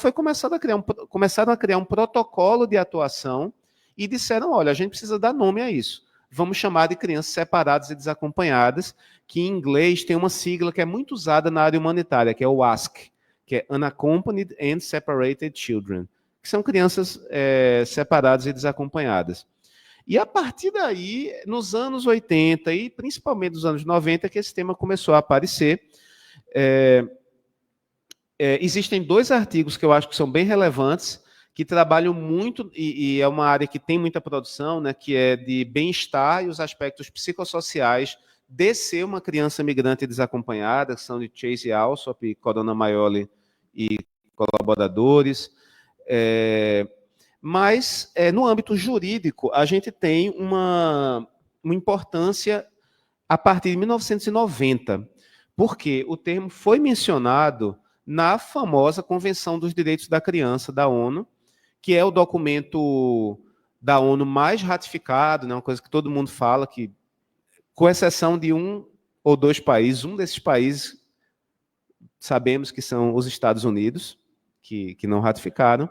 começaram a criar um protocolo de atuação e disseram: olha, a gente precisa dar nome a isso. Vamos chamar de crianças separadas e desacompanhadas, que em inglês tem uma sigla que é muito usada na área humanitária, que é o ASC, que é Unaccompanied and Separated Children, que são crianças separadas e desacompanhadas. E a partir daí, nos anos 80 e principalmente nos anos 90, que esse tema começou a aparecer. Existem 2 artigos que eu acho que são bem relevantes, que trabalham muito, e é uma área que tem muita produção, né, que é de bem-estar e os aspectos psicossociais de ser uma criança migrante desacompanhada, que são de Chase Alsop, Corona Maioli e colaboradores. Mas, no âmbito jurídico, a gente tem uma importância a partir de 1990, porque o termo foi mencionado na famosa Convenção dos Direitos da Criança da ONU, que é o documento da ONU mais ratificado, né, uma coisa que todo mundo fala, que, com exceção de 1 ou 2 países, um desses países sabemos que são os Estados Unidos, que não ratificaram.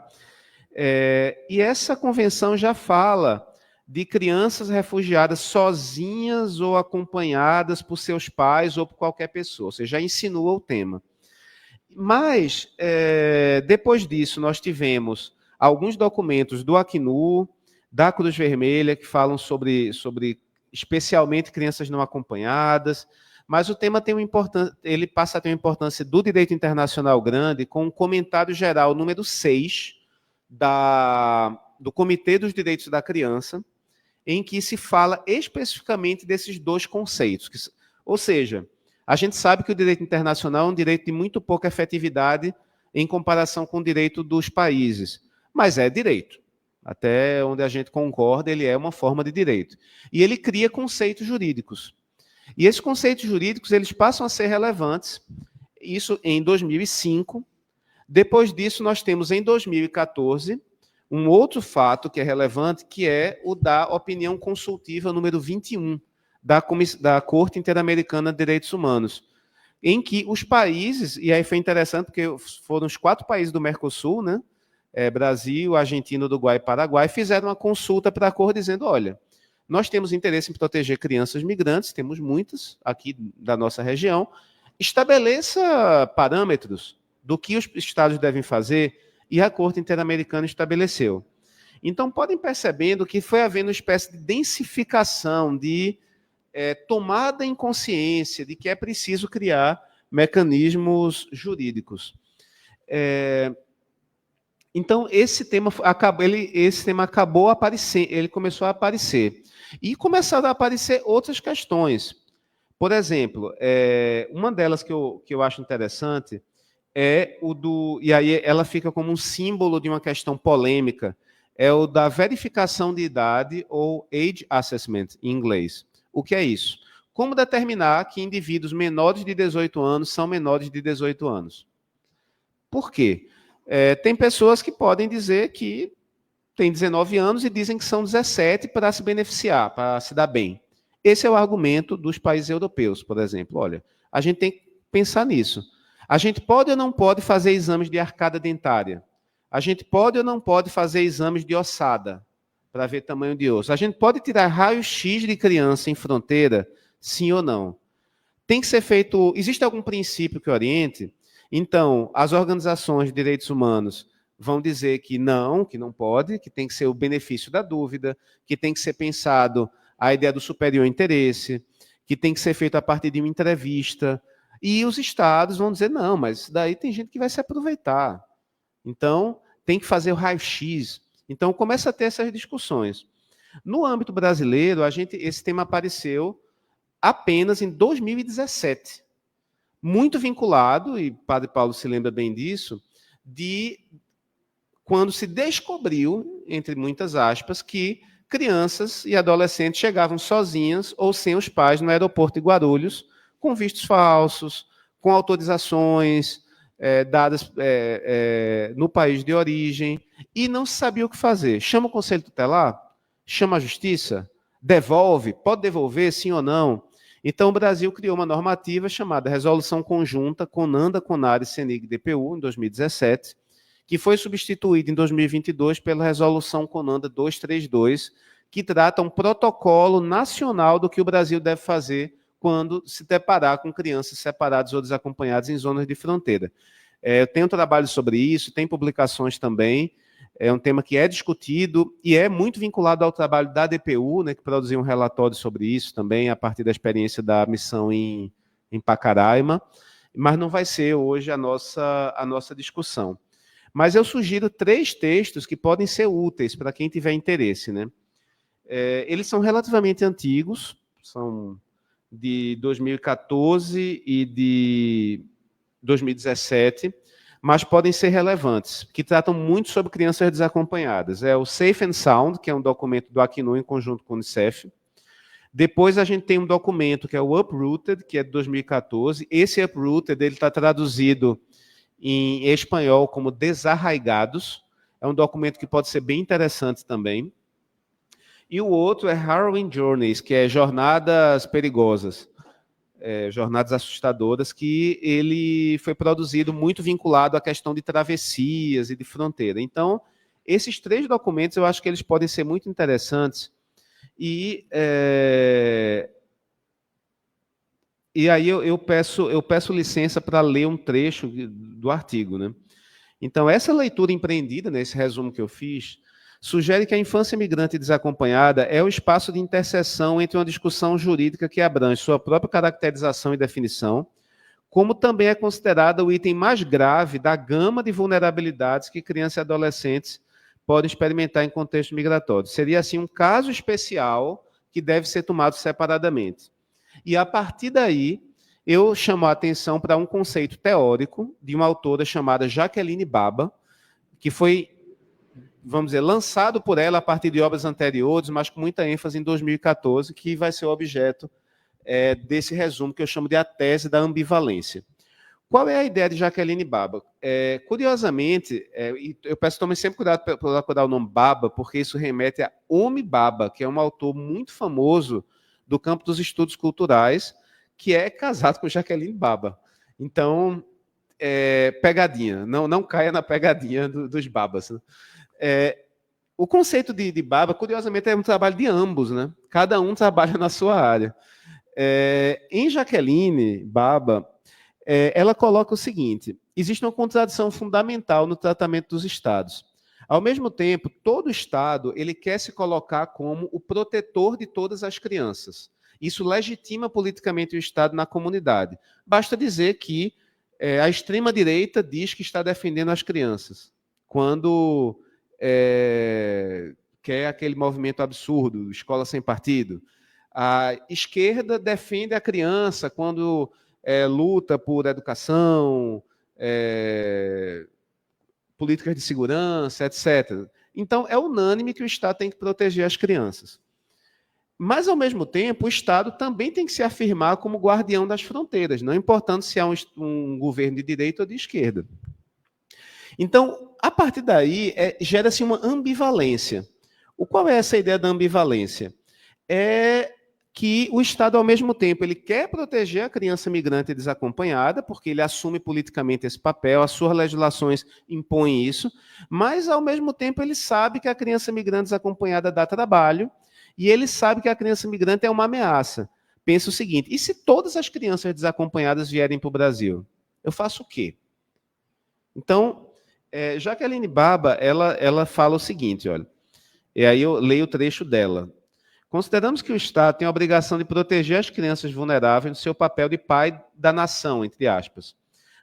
E essa convenção já fala de crianças refugiadas sozinhas ou acompanhadas por seus pais ou por qualquer pessoa, ou seja, já insinua o tema. Mas, depois disso, nós tivemos alguns documentos do Acnur, da Cruz Vermelha, que falam sobre especialmente crianças não acompanhadas, mas o tema ele passa a ter uma importância do direito internacional grande, com um comentário geral número 6, do Comitê dos Direitos da Criança, em que se fala especificamente desses 2 conceitos. Ou seja, a gente sabe que o direito internacional é um direito de muito pouca efetividade em comparação com o direito dos países, mas é direito. Até onde a gente concorda, ele é uma forma de direito. E ele cria conceitos jurídicos. E esses conceitos jurídicos eles passam a ser relevantes, isso em 2005. Depois disso, nós temos em 2014 um outro fato que é relevante, que é o da opinião consultiva número 21 da Corte Interamericana de Direitos Humanos, em que os países, e aí foi interessante porque foram os 4 países do Mercosul, né? Brasil, Argentina, Uruguai e Paraguai, fizeram uma consulta para a Corte dizendo, olha, nós temos interesse em proteger crianças migrantes, temos muitas aqui da nossa região, estabeleça parâmetros do que os estados devem fazer, e a Corte Interamericana estabeleceu. Então, podem percebendo que foi havendo uma espécie de densificação, de tomada em consciência de que é preciso criar mecanismos jurídicos. Então, esse tema acabou aparecendo, ele começou a aparecer. E começaram a aparecer outras questões. Por exemplo, uma delas que eu acho interessante é o do... E aí ela fica como um símbolo de uma questão polêmica, é o da verificação de idade, ou age assessment, em inglês. O que é isso? Como determinar que indivíduos menores de 18 anos são menores de 18 anos? Por quê? Tem pessoas que podem dizer que têm 19 anos e dizem que são 17 para se beneficiar, para se dar bem. Esse é o argumento dos países europeus, por exemplo. Olha, a gente tem que pensar nisso. A gente pode ou não pode fazer exames de arcada dentária? A gente pode ou não pode fazer exames de ossada para ver tamanho de osso? A gente pode tirar raio-x de criança em fronteira? Sim ou não? Tem que ser feito... Existe algum princípio que oriente? Então, as organizações de direitos humanos vão dizer que não pode, que tem que ser o benefício da dúvida, que tem que ser pensado a ideia do superior interesse, que tem que ser feito a partir de uma entrevista. E os estados vão dizer, não, mas daí tem gente que vai se aproveitar. Então, tem que fazer o raio-x. Então, começa a ter essas discussões. No âmbito brasileiro, esse tema apareceu apenas em 2017. Muito vinculado, e o Padre Paulo se lembra bem disso, de quando se descobriu, entre muitas aspas, que crianças e adolescentes chegavam sozinhas ou sem os pais no aeroporto de Guarulhos, com vistos falsos, com autorizações dadas no país de origem, e não se sabia o que fazer. Chama o Conselho Tutelar? Chama a Justiça? Devolve? Pode devolver, sim ou não? Então, o Brasil criou uma normativa chamada Resolução Conjunta CONANDA, CONAR e CENIG DPU, em 2017, que foi substituída em 2022 pela Resolução CONANDA 232, que trata um protocolo nacional do que o Brasil deve fazer quando se deparar com crianças separadas ou desacompanhadas em zonas de fronteira. Eu tenho trabalho sobre isso, tem publicações também, é um tema que é discutido e é muito vinculado ao trabalho da DPU, né, que produziu um relatório sobre isso também, a partir da experiência da missão em Pacaraima, mas não vai ser hoje a nossa discussão. Mas eu sugiro 3 textos que podem ser úteis para quem tiver interesse, né? Eles são relativamente antigos, são de 2014 e de 2017, mas podem ser relevantes, que tratam muito sobre crianças desacompanhadas. É o Safe and Sound, que é um documento do Acnur em conjunto com o Unicef. Depois a gente tem um documento que é o Uprooted, que é de 2014. Esse Uprooted está traduzido em espanhol como Desarraigados. É um documento que pode ser bem interessante também. E o outro é Harrowing Journeys, que é Jornadas Perigosas, Jornadas Assustadoras, que ele foi produzido muito vinculado à questão de travessias e de fronteira. Então, esses 3 documentos eu acho que eles podem ser muito interessantes. E aí eu peço licença para ler um trecho do artigo, né? Então, essa leitura empreendida, nesse resumo que eu fiz, sugere que a infância migrante desacompanhada é o espaço de interseção entre uma discussão jurídica que abrange sua própria caracterização e definição, como também é considerada o item mais grave da gama de vulnerabilidades que crianças e adolescentes podem experimentar em contexto migratório. Seria, assim, um caso especial que deve ser tomado separadamente. E, a partir daí, eu chamo a atenção para um conceito teórico de uma autora chamada Jaqueline Baba, que foi vamos dizer, lançado por ela a partir de obras anteriores, mas com muita ênfase em 2014, que vai ser o objeto desse resumo que eu chamo de a tese da ambivalência. Qual é a ideia de Jaqueline Baba? Curiosamente, e eu peço que tomem sempre cuidado para procurar o nome Baba, porque isso remete a Homi Baba, que é um autor muito famoso do campo dos estudos culturais, que é casado com Jaqueline Baba. Então, pegadinha, não caia na pegadinha dos babas. Né? O conceito de Baba, curiosamente, é um trabalho de ambos, né? Cada um trabalha na sua área. Em Jaqueline Baba, ela coloca o seguinte: existe uma contradição fundamental no tratamento dos estados. Ao mesmo tempo, todo estado ele quer se colocar como o protetor de todas as crianças. Isso legitima politicamente o estado na comunidade. Basta dizer que a extrema-direita diz que está defendendo as crianças, quando quer aquele movimento absurdo, escola sem partido. A esquerda defende a criança quando luta por educação, políticas de segurança, etc. Então, é unânime que o Estado tem que proteger as crianças. Mas, ao mesmo tempo, o Estado também tem que se afirmar como guardião das fronteiras, não importando se há um governo de direita ou de esquerda. Então, a partir daí, gera-se uma ambivalência. Qual é essa ideia da ambivalência? É que o Estado, ao mesmo tempo, ele quer proteger a criança migrante desacompanhada, porque ele assume politicamente esse papel, as suas legislações impõem isso, mas, ao mesmo tempo, ele sabe que a criança migrante desacompanhada dá trabalho, e ele sabe que a criança migrante é uma ameaça. Pensa o seguinte: e se todas as crianças desacompanhadas vierem para o Brasil? Eu faço o quê? Então, Jaqueline Baba, ela fala o seguinte, olha, e aí eu leio o trecho dela. Consideramos que o Estado tem a obrigação de proteger as crianças vulneráveis no seu papel de pai da nação, entre aspas.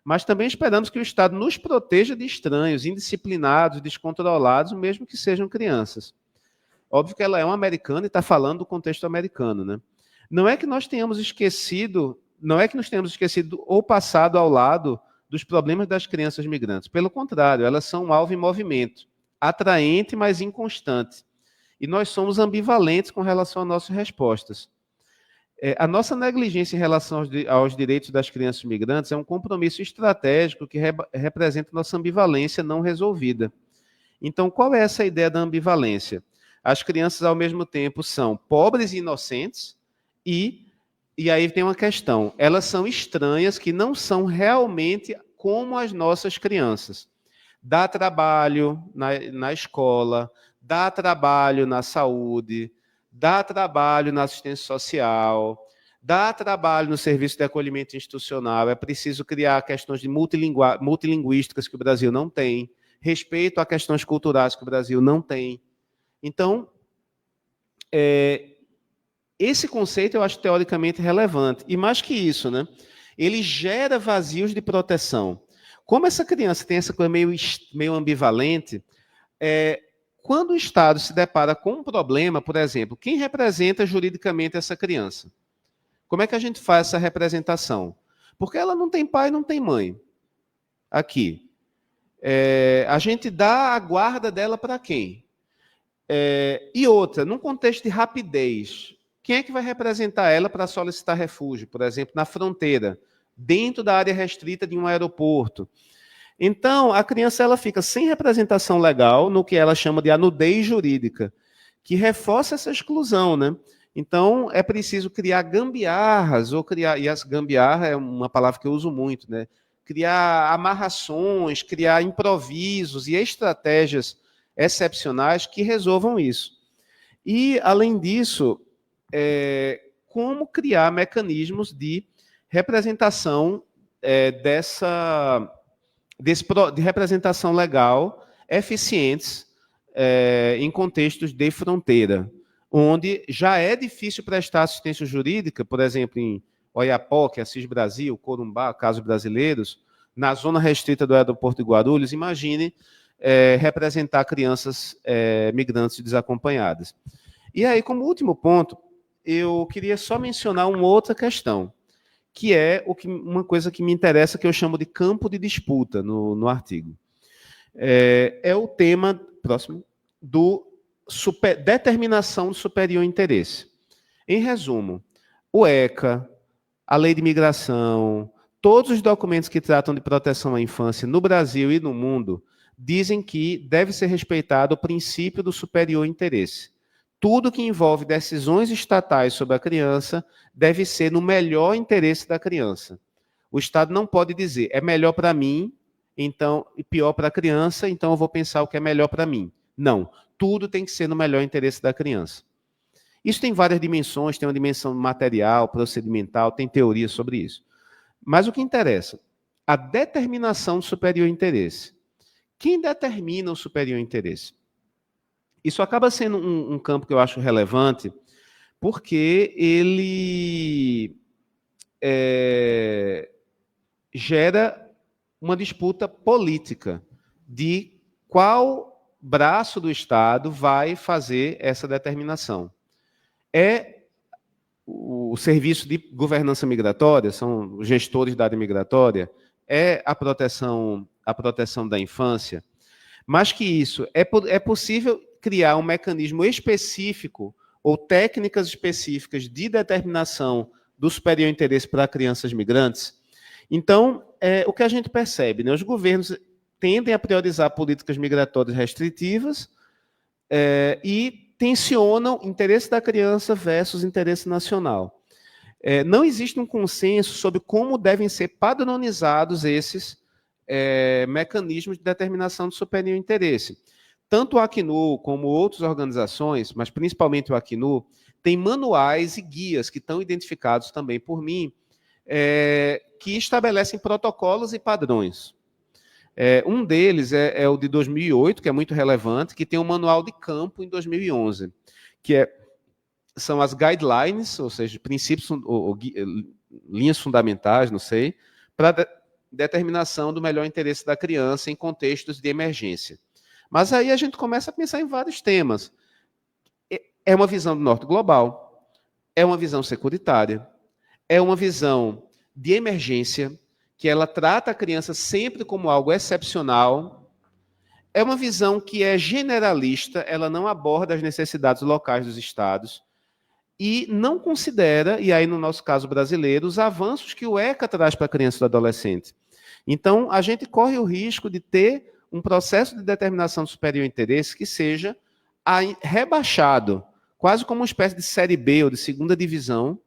Mas também esperamos que o Estado nos proteja de estranhos, indisciplinados, descontrolados, mesmo que sejam crianças. Óbvio que ela é uma americana e está falando do contexto americano, né? Não é que nós tenhamos esquecido ou passado ao lado dos problemas das crianças migrantes. Pelo contrário, elas são um alvo em movimento, atraente, mas inconstante. E nós somos ambivalentes com relação às nossas respostas. A nossa negligência em relação aos direitos das crianças migrantes é um compromisso estratégico que representa nossa ambivalência não resolvida. Então, qual é essa ideia da ambivalência? As crianças, ao mesmo tempo, são pobres e inocentes, e aí tem uma questão: elas são estranhas, que não são realmente como as nossas crianças. Dá trabalho na escola, dá trabalho na saúde, dá trabalho na assistência social, dá trabalho no serviço de acolhimento institucional. É preciso criar questões de multilinguísticas que o Brasil não tem, respeito a questões culturais que o Brasil não tem. Então, esse conceito eu acho teoricamente relevante. E mais que isso, né? Ele gera vazios de proteção. Como essa criança tem essa coisa meio ambivalente, quando o Estado se depara com um problema, por exemplo, quem representa juridicamente essa criança? Como é que a gente faz essa representação? Porque ela não tem pai, não tem mãe. Aqui. A gente dá a guarda dela para quem? E outra, num contexto de rapidez, quem é que vai representar ela para solicitar refúgio, por exemplo, na fronteira, dentro da área restrita de um aeroporto? Então, a criança ela fica sem representação legal no que ela chama de anudez jurídica, que reforça essa exclusão, né? Então, é preciso criar gambiarras, e as gambiarra é uma palavra que eu uso muito, né? Criar amarrações, criar improvisos e estratégias excepcionais que resolvam isso. E, além disso, como criar mecanismos de representação de representação legal eficientes em contextos de fronteira, onde já é difícil prestar assistência jurídica, por exemplo, em Oiapoque, Assis Brasil, Corumbá, casos brasileiros, na zona restrita do aeroporto de Guarulhos. Imagine representar crianças migrantes desacompanhadas. E aí, como último ponto, eu queria só mencionar uma outra questão, que é uma coisa que me interessa, que eu chamo de campo de disputa no artigo. É o tema... Próximo. determinação do superior interesse. Em resumo, o ECA, a Lei de Imigração, todos os documentos que tratam de proteção à infância no Brasil e no mundo dizem que deve ser respeitado o princípio do superior interesse. Tudo que envolve decisões estatais sobre a criança deve ser no melhor interesse da criança. O Estado não pode dizer, é melhor para mim, então, e pior para a criança, então eu vou pensar o que é melhor para mim. Não, tudo tem que ser no melhor interesse da criança. Isso tem várias dimensões, tem uma dimensão material, procedimental, tem teoria sobre isso. Mas o que interessa? A determinação do superior interesse. Quem determina o superior interesse? Isso acaba sendo um campo que eu acho relevante, porque ele gera uma disputa política de qual braço do Estado vai fazer essa determinação. É o Serviço de Governança Migratória, são os gestores da área migratória, é a proteção da infância, mas que isso é possível criar um mecanismo específico ou técnicas específicas de determinação do superior interesse para crianças migrantes. Então, o que a gente percebe, né? Os governos tendem a priorizar políticas migratórias restritivas e tensionam interesse da criança versus interesse nacional. Não existe um consenso sobre como devem ser padronizados esses mecanismos de determinação do superior interesse. Tanto o Acnur como outras organizações, mas principalmente o Acnur, tem manuais e guias que estão identificados também por mim, que estabelecem protocolos e padrões. Um deles é o de 2008, que é muito relevante, que tem um manual de campo em 2011, que são as guidelines, ou seja, princípios ou linhas fundamentais, não sei, para determinação do melhor interesse da criança em contextos de emergência. Mas aí a gente começa a pensar em vários temas. É uma visão do norte global, é uma visão securitária, é uma visão de emergência, que ela trata a criança sempre como algo excepcional, é uma visão que é generalista, ela não aborda as necessidades locais dos estados, e não considera, e aí no nosso caso brasileiro, os avanços que o ECA traz para a criança e do adolescente. Então, a gente corre o risco de ter um processo de determinação do superior interesse que seja rebaixado, quase como uma espécie de série B ou de segunda divisão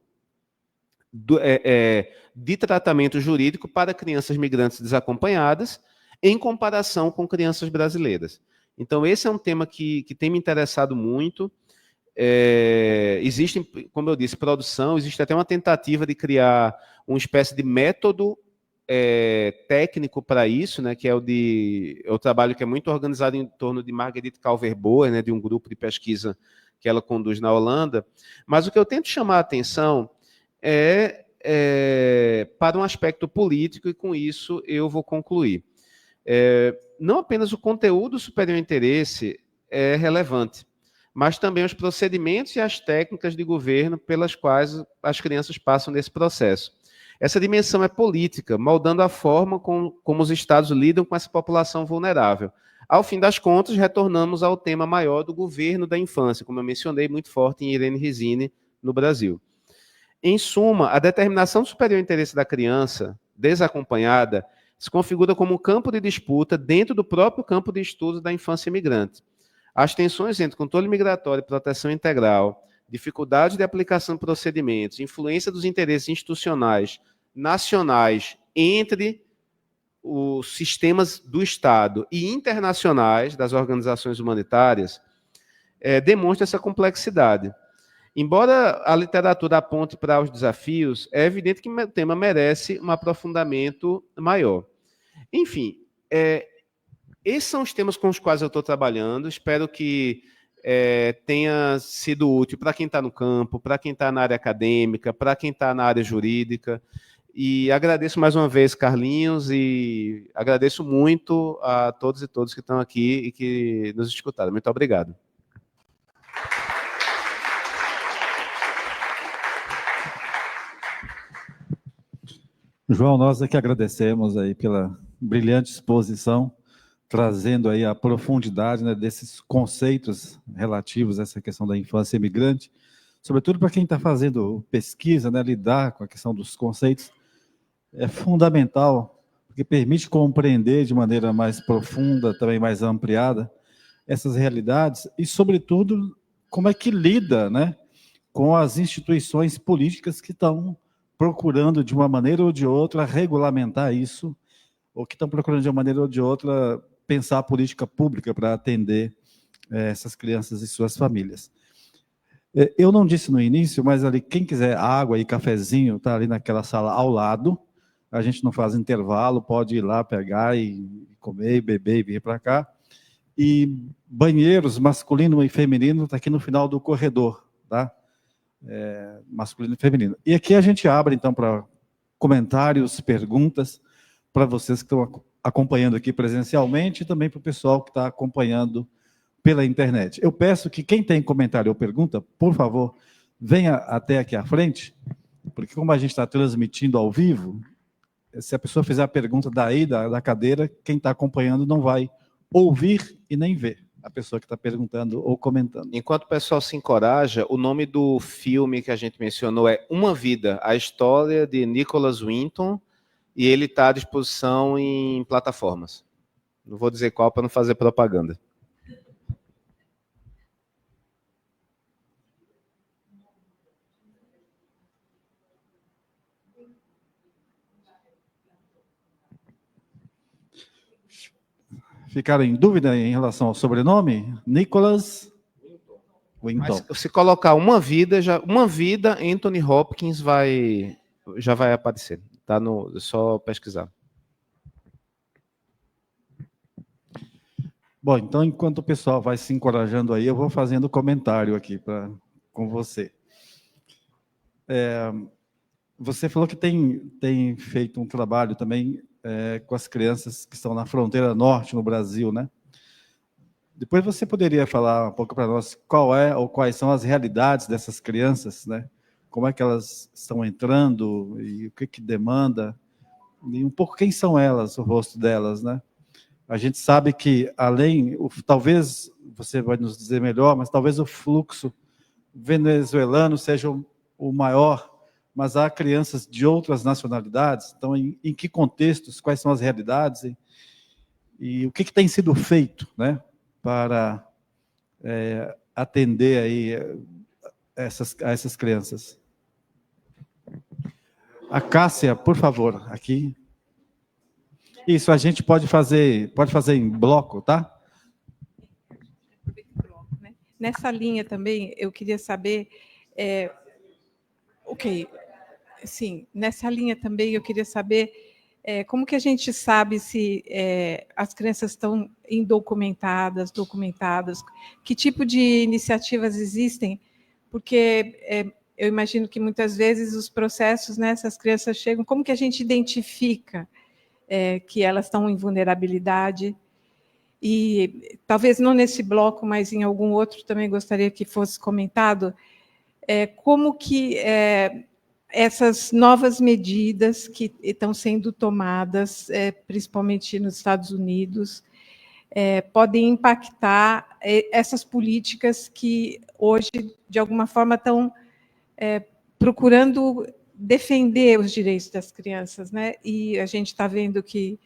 de tratamento jurídico para crianças migrantes desacompanhadas, em comparação com crianças brasileiras. Então, esse é um tema que tem me interessado muito. Existe, como eu disse, produção, existe até uma tentativa de criar uma espécie de método técnico para isso, né, que é o trabalho que é muito organizado em torno de Marguerite Calverboer, né, de um grupo de pesquisa que ela conduz na Holanda. Mas o que eu tento chamar a atenção para um aspecto político, e com isso eu vou concluir. Não apenas o conteúdo do superior interesse é relevante, mas também os procedimentos e as técnicas de governo pelas quais as crianças passam nesse processo. Essa dimensão é política, moldando a forma como os estados lidam com essa população vulnerável. Ao fim das contas, retornamos ao tema maior do governo da infância, como eu mencionei, muito forte em Irene Risini, no Brasil. Em suma, a determinação do superior interesse da criança desacompanhada se configura como um campo de disputa dentro do próprio campo de estudo da infância imigrante. As tensões entre controle migratório e proteção integral, dificuldade de aplicação de procedimentos, influência dos interesses institucionais nacionais entre os sistemas do Estado e internacionais das organizações humanitárias, demonstra essa complexidade. Embora a literatura aponte para os desafios, é evidente que o tema merece um aprofundamento maior. Enfim, esses são os temas com os quais eu estou trabalhando. Espero que tenha sido útil para quem está no campo, para quem está na área acadêmica, para quem está na área jurídica. E agradeço mais uma vez, Carlinhos, e agradeço muito a todos e todas que estão aqui e que nos escutaram. Muito obrigado. João, nós aqui agradecemos aí pela brilhante exposição, trazendo aí a profundidade, né, desses conceitos relativos a essa questão da infância imigrante, sobretudo para quem está fazendo pesquisa, né, lidar com a questão dos conceitos, é fundamental, porque permite compreender de maneira mais profunda, também mais ampliada, essas realidades e, sobretudo, como é que lida, né, com as instituições políticas que estão procurando, de uma maneira ou de outra, regulamentar isso, ou que estão procurando, de uma maneira ou de outra, pensar a política pública para atender essas crianças e suas famílias. Eu não disse no início, mas ali, quem quiser água e cafezinho, está ali naquela sala ao lado, a gente não faz intervalo, pode ir lá pegar e comer, beber e vir para cá. E banheiros masculino e feminino está aqui no final do corredor, tá? Masculino e feminino. E aqui a gente abre, então, para comentários, perguntas, para vocês que estão acompanhando aqui presencialmente e também para o pessoal que está acompanhando pela internet. Eu peço que quem tem comentário ou pergunta, por favor, venha até aqui à frente, porque como a gente está transmitindo ao vivo, se a pessoa fizer a pergunta daí, da cadeira, quem está acompanhando não vai ouvir e nem ver a pessoa que está perguntando ou comentando. Enquanto o pessoal se encoraja, o nome do filme que a gente mencionou é Uma Vida, a história de Nicholas Winton, e ele está à disposição em plataformas. Não vou dizer qual para não fazer propaganda. Ficaram em dúvida em relação ao sobrenome? Nicholas Winton. Mas se colocar Uma Vida, Anthony Hopkins já vai aparecer. Tá no, é só pesquisar. Bom, então, enquanto o pessoal vai se encorajando aí, eu vou fazendo comentário aqui com você. Você falou que tem feito um trabalho também com as crianças que estão na fronteira norte no Brasil, né? Depois você poderia falar um pouco para nós qual é ou quais são as realidades dessas crianças, né? Como é que elas estão entrando e o que demanda, e um pouco quem são elas, o rosto delas, né? A gente sabe que, talvez, você vai nos dizer melhor, mas talvez o fluxo venezuelano seja o maior, mas há crianças de outras nacionalidades. Então, em que contextos, quais são as realidades e o que tem sido feito, né, para atender aí a essas crianças? A Cássia, por favor, aqui. Isso, a gente pode fazer em bloco, tá? Nessa linha também, eu queria saber... sim, nessa linha também eu queria saber como que a gente sabe se as crianças estão documentadas, que tipo de iniciativas existem, porque eu imagino que muitas vezes os processos, né, essas crianças chegam, como que a gente identifica que elas estão em vulnerabilidade? E talvez não nesse bloco, mas em algum outro também gostaria que fosse comentado, como que essas novas medidas que estão sendo tomadas, principalmente nos Estados Unidos, podem impactar essas políticas que hoje, de alguma forma, estão procurando defender os direitos das crianças, né? E a gente está vendo que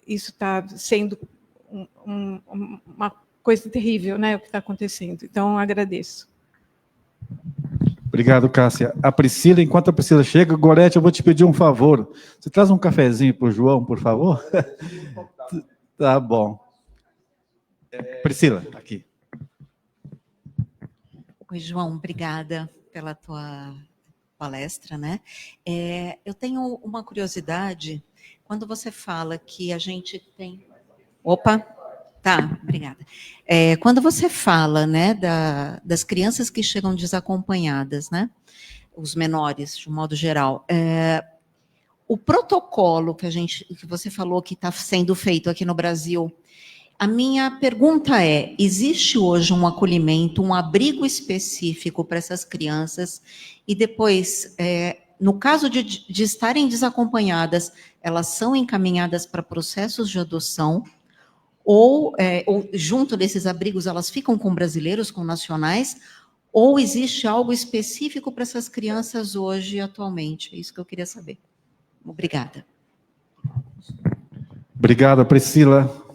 isso está sendo uma coisa terrível, né? O que está acontecendo. Então, agradeço. Obrigado, Cássia. A Priscila, enquanto a Priscila chega, Gorete, eu vou te pedir um favor. Você traz um cafezinho para o João, por favor? Tá bom. Priscila, aqui. Oi, João, obrigada pela tua palestra, né? Eu tenho uma curiosidade, quando você fala que a gente tem... Opa! Tá, obrigada. Quando você fala, né, das crianças que chegam desacompanhadas, né, os menores, de um modo geral, o protocolo que você falou que está sendo feito aqui no Brasil, a minha pergunta existe hoje um acolhimento, um abrigo específico para essas crianças? E depois, no caso de estarem desacompanhadas, elas são encaminhadas para processos de adoção, ou junto desses abrigos elas ficam com brasileiros, com nacionais, ou existe algo específico para essas crianças hoje, atualmente? É isso que eu queria saber. Obrigada. Obrigada, Priscila.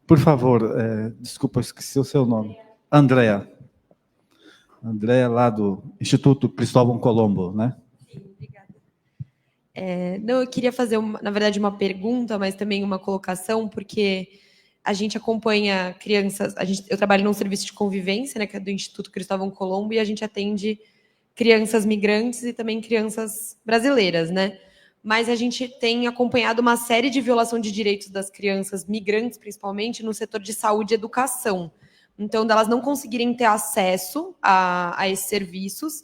Por favor, desculpa, eu esqueci o seu nome. Andréa. Andréa, lá do Instituto Cristóvão Colombo, né? Sim, obrigada. Não, eu queria fazer, na verdade, uma pergunta, mas também uma colocação, porque a gente acompanha crianças, eu trabalho num serviço de convivência, né, que é do Instituto Cristóvão Colombo, e a gente atende crianças migrantes e também crianças brasileiras, né? Mas a gente tem acompanhado uma série de violação de direitos das crianças migrantes, principalmente no setor de saúde e educação. Então, delas não conseguirem ter acesso a esses serviços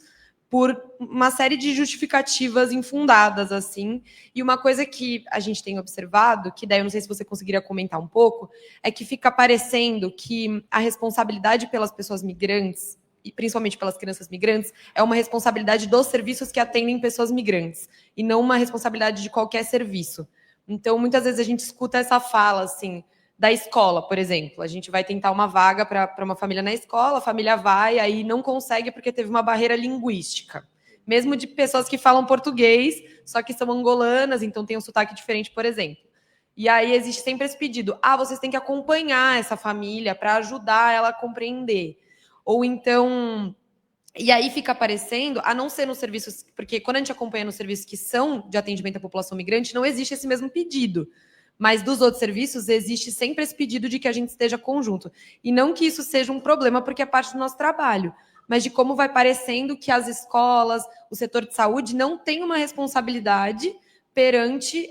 por uma série de justificativas infundadas, assim. E uma coisa que a gente tem observado, que daí eu não sei se você conseguiria comentar um pouco, é que fica parecendo que a responsabilidade pelas pessoas migrantes, e principalmente pelas crianças migrantes, é uma responsabilidade dos serviços que atendem pessoas migrantes, e não uma responsabilidade de qualquer serviço. Então, muitas vezes a gente escuta essa fala, assim, da escola, por exemplo. A gente vai tentar uma vaga para uma família na escola, a família vai, aí não consegue porque teve uma barreira linguística. Mesmo de pessoas que falam português, só que são angolanas, então tem um sotaque diferente, por exemplo. E aí existe sempre esse pedido, vocês têm que acompanhar essa família para ajudar ela a compreender. Ou então... E aí fica aparecendo, a não ser nos serviços... Porque quando a gente acompanha nos serviços que são de atendimento à população migrante, não existe esse mesmo pedido. Mas dos outros serviços, existe sempre esse pedido de que a gente esteja conjunto. E não que isso seja um problema, porque é parte do nosso trabalho, mas de como vai parecendo que as escolas, o setor de saúde, não tem uma responsabilidade perante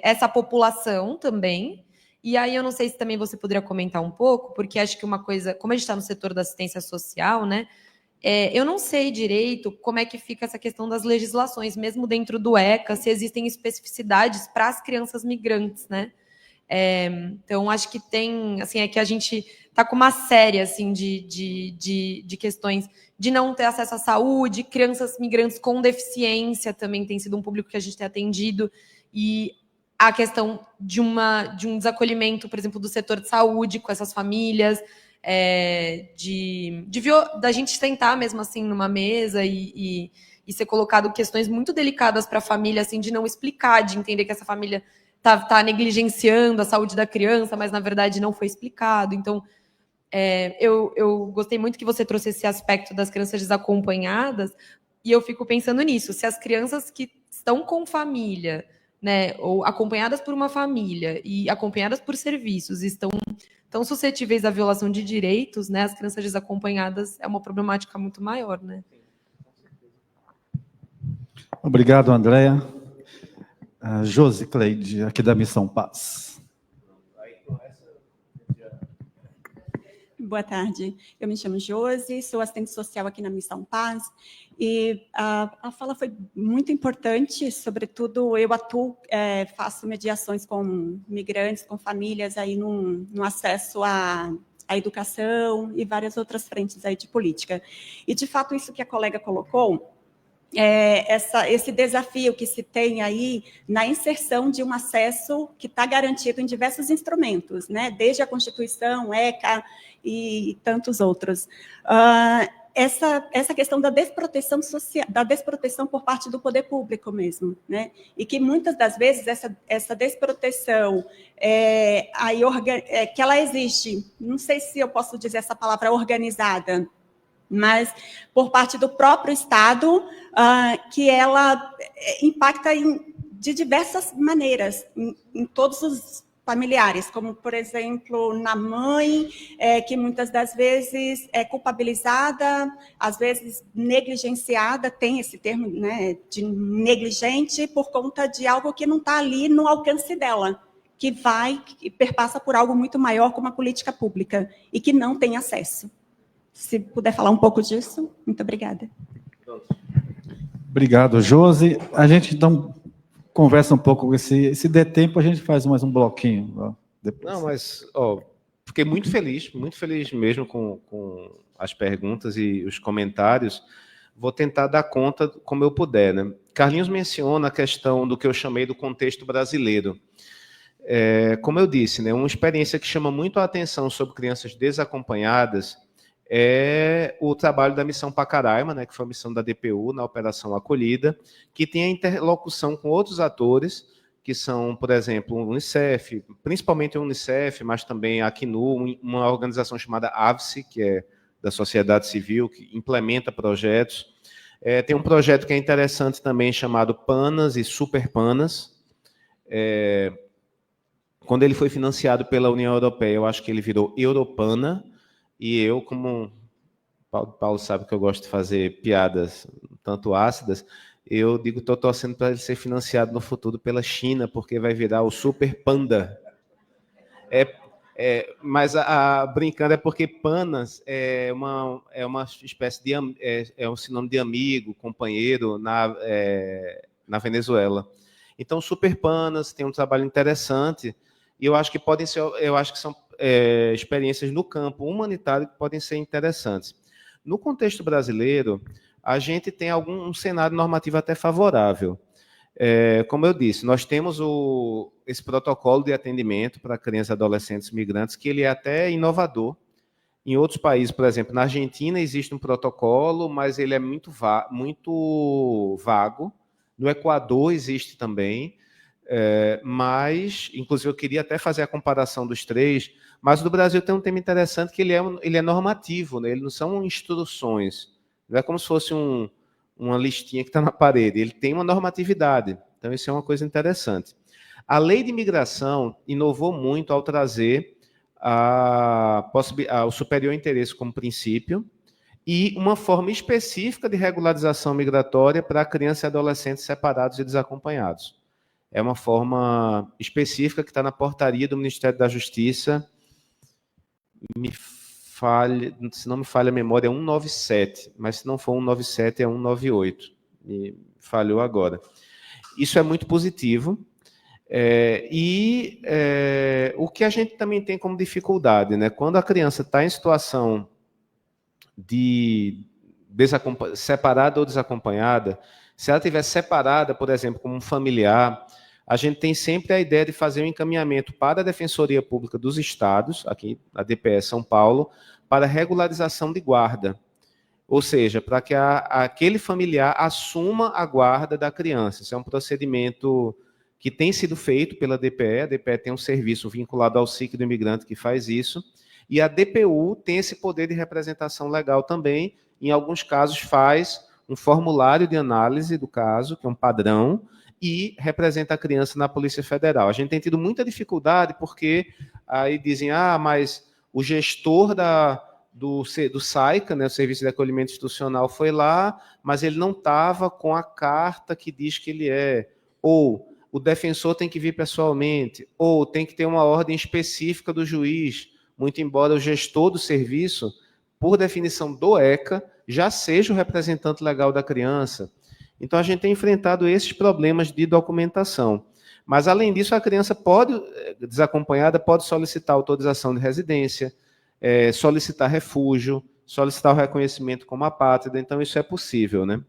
essa população também. E aí eu não sei se também você poderia comentar um pouco, porque acho que uma coisa, como a gente está no setor da assistência social, né? Eu não sei direito como é que fica essa questão das legislações, mesmo dentro do ECA, se existem especificidades para as crianças migrantes, né? Então, acho que tem, assim, é que a gente está com uma série, assim, de questões de não ter acesso à saúde, crianças migrantes com deficiência também tem sido um público que a gente tem atendido, e a questão de um desacolhimento, por exemplo, do setor de saúde com essas famílias, da gente sentar mesmo assim numa mesa e ser colocado questões muito delicadas para a família, assim, de não explicar, de entender que essa família tá negligenciando a saúde da criança, mas na verdade não foi explicado. Então, eu gostei muito que você trouxe esse aspecto das crianças desacompanhadas, e eu fico pensando nisso, se as crianças que estão com família, né, ou acompanhadas por uma família e acompanhadas por serviços, estão tão suscetíveis à violação de direitos, né, as crianças desacompanhadas é uma problemática muito maior, né? Obrigado, Andréa. Josi Cleide, aqui da Missão Paz. Boa tarde, eu me chamo Josi, sou assistente social aqui na Missão Paz, e a fala foi muito importante, sobretudo eu atuo, faço mediações com migrantes, com famílias aí no acesso à educação e várias outras frentes aí de política. E, de fato, isso que a colega colocou, esse desafio que se tem aí na inserção de um acesso que está garantido em diversos instrumentos, né? Desde a Constituição, ECA e tantos outros. Essa questão da desproteção social, da desproteção por parte do poder público mesmo, né? E que muitas das vezes essa desproteção que ela existe, não sei se eu posso dizer essa palavra organizada, mas por parte do próprio Estado, que ela impacta de diversas maneiras, em todos os familiares, como, por exemplo, na mãe, que muitas das vezes é culpabilizada, às vezes negligenciada, tem esse termo, né, de negligente, por conta de algo que não está ali no alcance dela, que perpassa por algo muito maior, como a política pública, e que não tem acesso. Se puder falar um pouco disso, muito obrigada. Obrigado, Josi. A gente, então, conversa um pouco. Se der tempo, a gente faz mais um bloquinho. Depois. Não, mas fiquei muito feliz mesmo com as perguntas e os comentários, vou tentar dar conta como eu puder, né? Carlinhos menciona a questão do que eu chamei do contexto brasileiro. Como eu disse, né, uma experiência que chama muito a atenção sobre crianças desacompanhadas é o trabalho da Missão Pacaraima, né, que foi a missão da DPU na Operação Acolhida, que tem a interlocução com outros atores, que são, por exemplo, o Unicef, principalmente o Unicef, mas também a Acnu, uma organização chamada AVSE, que é da sociedade civil, que implementa projetos. Tem um projeto que é interessante também, chamado PANAS e Super PANAS. Quando ele foi financiado pela União Europeia, eu acho que ele virou Europana, e eu, como Paulo sabe que eu gosto de fazer piadas tanto ácidas, eu digo, estou torcendo para ele ser financiado no futuro pela China, porque vai virar o Super Panda. Mas brincando, é porque panas é uma espécie de um sinônimo de amigo, companheiro na Venezuela. Então, Super Panas tem um trabalho interessante e eu acho que são experiências no campo humanitário que podem ser interessantes. No contexto brasileiro, a gente tem um cenário normativo até favorável. Como eu disse, nós temos esse protocolo de atendimento para crianças e adolescentes migrantes, que ele é até inovador. Em outros países, por exemplo, na Argentina existe um protocolo, mas ele é muito vago. No Equador existe também, mas, inclusive, eu queria até fazer a comparação dos três, mas no Brasil tem um tema interessante que ele é normativo, né? Ele não são instruções, não é como se fosse uma listinha que está na parede, ele tem uma normatividade, então isso é uma coisa interessante. A lei de imigração inovou muito ao trazer o superior interesse como princípio e uma forma específica de regularização migratória para crianças e adolescentes separados e desacompanhados. É uma forma específica que está na portaria do Ministério da Justiça, se não me falha a memória, é 197, mas se não for 197, é 198. Me falhou agora. Isso é muito positivo. O que a gente também tem como dificuldade, né? Quando a criança está em situação de separada ou desacompanhada, se ela estiver separada, por exemplo, como um familiar, a gente tem sempre a ideia de fazer um encaminhamento para a Defensoria Pública dos Estados, aqui a DPE São Paulo, para regularização de guarda. Ou seja, para que aquele familiar assuma a guarda da criança. Isso é um procedimento que tem sido feito pela DPE. A DPE tem um serviço vinculado ao SIC do imigrante que faz isso. E a DPU tem esse poder de representação legal também. Em alguns casos, faz um formulário de análise do caso, que é um padrão, e representa a criança na Polícia Federal. A gente tem tido muita dificuldade porque aí dizem, mas o gestor do SAICA, né, o Serviço de Acolhimento Institucional, foi lá, mas ele não estava com a carta que diz que ele é. Ou o defensor tem que vir pessoalmente, ou tem que ter uma ordem específica do juiz, muito embora o gestor do serviço, por definição do ECA, já seja o representante legal da criança. Então, a gente tem enfrentado esses problemas de documentação. Mas, além disso, a criança desacompanhada, pode solicitar autorização de residência, solicitar refúgio, solicitar o reconhecimento como apátrida. Então, isso é possível, né?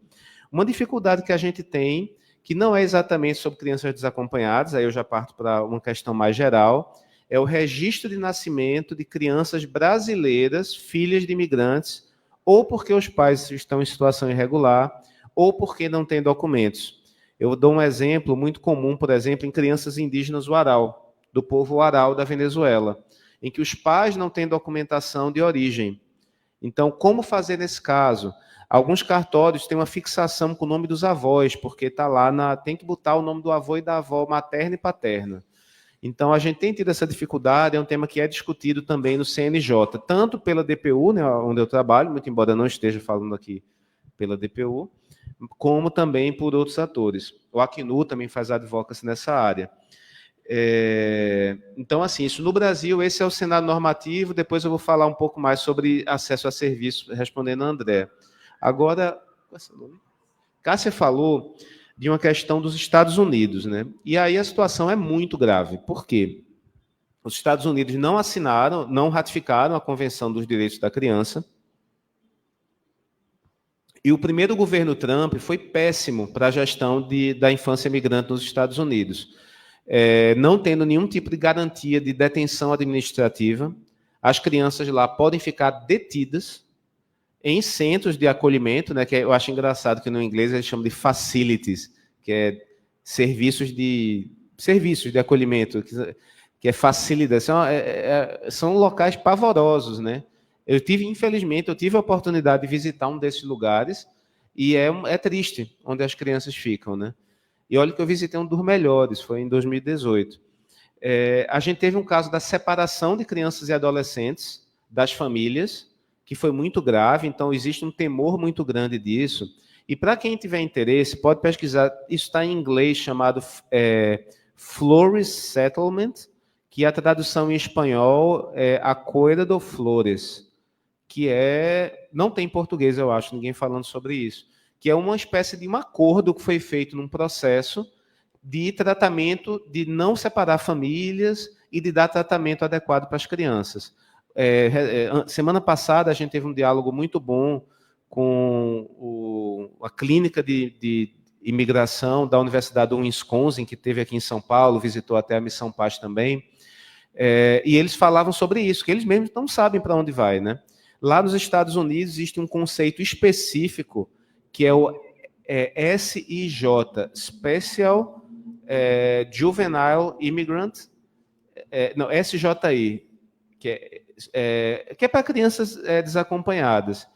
Uma dificuldade que a gente tem, que não é exatamente sobre crianças desacompanhadas, aí eu já parto para uma questão mais geral, é o registro de nascimento de crianças brasileiras, filhas de imigrantes, ou porque os pais estão em situação irregular, ou porque não têm documentos. Eu dou um exemplo muito comum, por exemplo, em crianças indígenas Uarau, do povo Uarau da Venezuela, em que os pais não têm documentação de origem. Então, como fazer nesse caso? Alguns cartórios têm uma fixação com o nome dos avós, porque está lá, tem que botar o nome do avô e da avó materna e paterna. Então, a gente tem tido essa dificuldade, é um tema que é discutido também no CNJ, tanto pela DPU, né, onde eu trabalho, muito embora eu não esteja falando aqui pela DPU, como também por outros atores. O Acnu também faz advocacy nessa área. Então, assim, isso no Brasil, esse é o cenário normativo, depois eu vou falar um pouco mais sobre acesso a serviço, respondendo a André. Agora, Cássia falou de uma questão dos Estados Unidos, né? E aí a situação é muito grave. Por quê? Os Estados Unidos não ratificaram a Convenção dos Direitos da Criança, E o primeiro governo Trump foi péssimo para a gestão da infância migrante nos Estados Unidos. Não tendo nenhum tipo de garantia de detenção administrativa, as crianças lá podem ficar detidas em centros de acolhimento, né, que eu acho engraçado que no inglês eles chamam de facilities, que é serviços de acolhimento, que é facilidade. São locais pavorosos, né? Infelizmente, eu tive a oportunidade de visitar um desses lugares e é triste onde as crianças ficam, né? E olha que eu visitei um dos melhores, foi em 2018. A gente teve um caso da separação de crianças e adolescentes das famílias, que foi muito grave, então existe um temor muito grande disso. E para quem tiver interesse, pode pesquisar, isso está em inglês, chamado Flores Settlement, que a tradução em espanhol é Acuerdo de Flores, que não tem em português, eu acho, ninguém falando sobre isso, que é uma espécie de um acordo que foi feito num processo de tratamento, de não separar famílias e de dar tratamento adequado para as crianças. Semana passada, a gente teve um diálogo muito bom com a clínica de imigração da Universidade do Wisconsin, que teve aqui em São Paulo, visitou até a Missão Paz também, e eles falavam sobre isso, que eles mesmos não sabem para onde vai, né? Lá nos Estados Unidos existe um conceito específico, que é o SIJ, Special Juvenile Immigrant, não, SJI, que é para crianças desacompanhadas,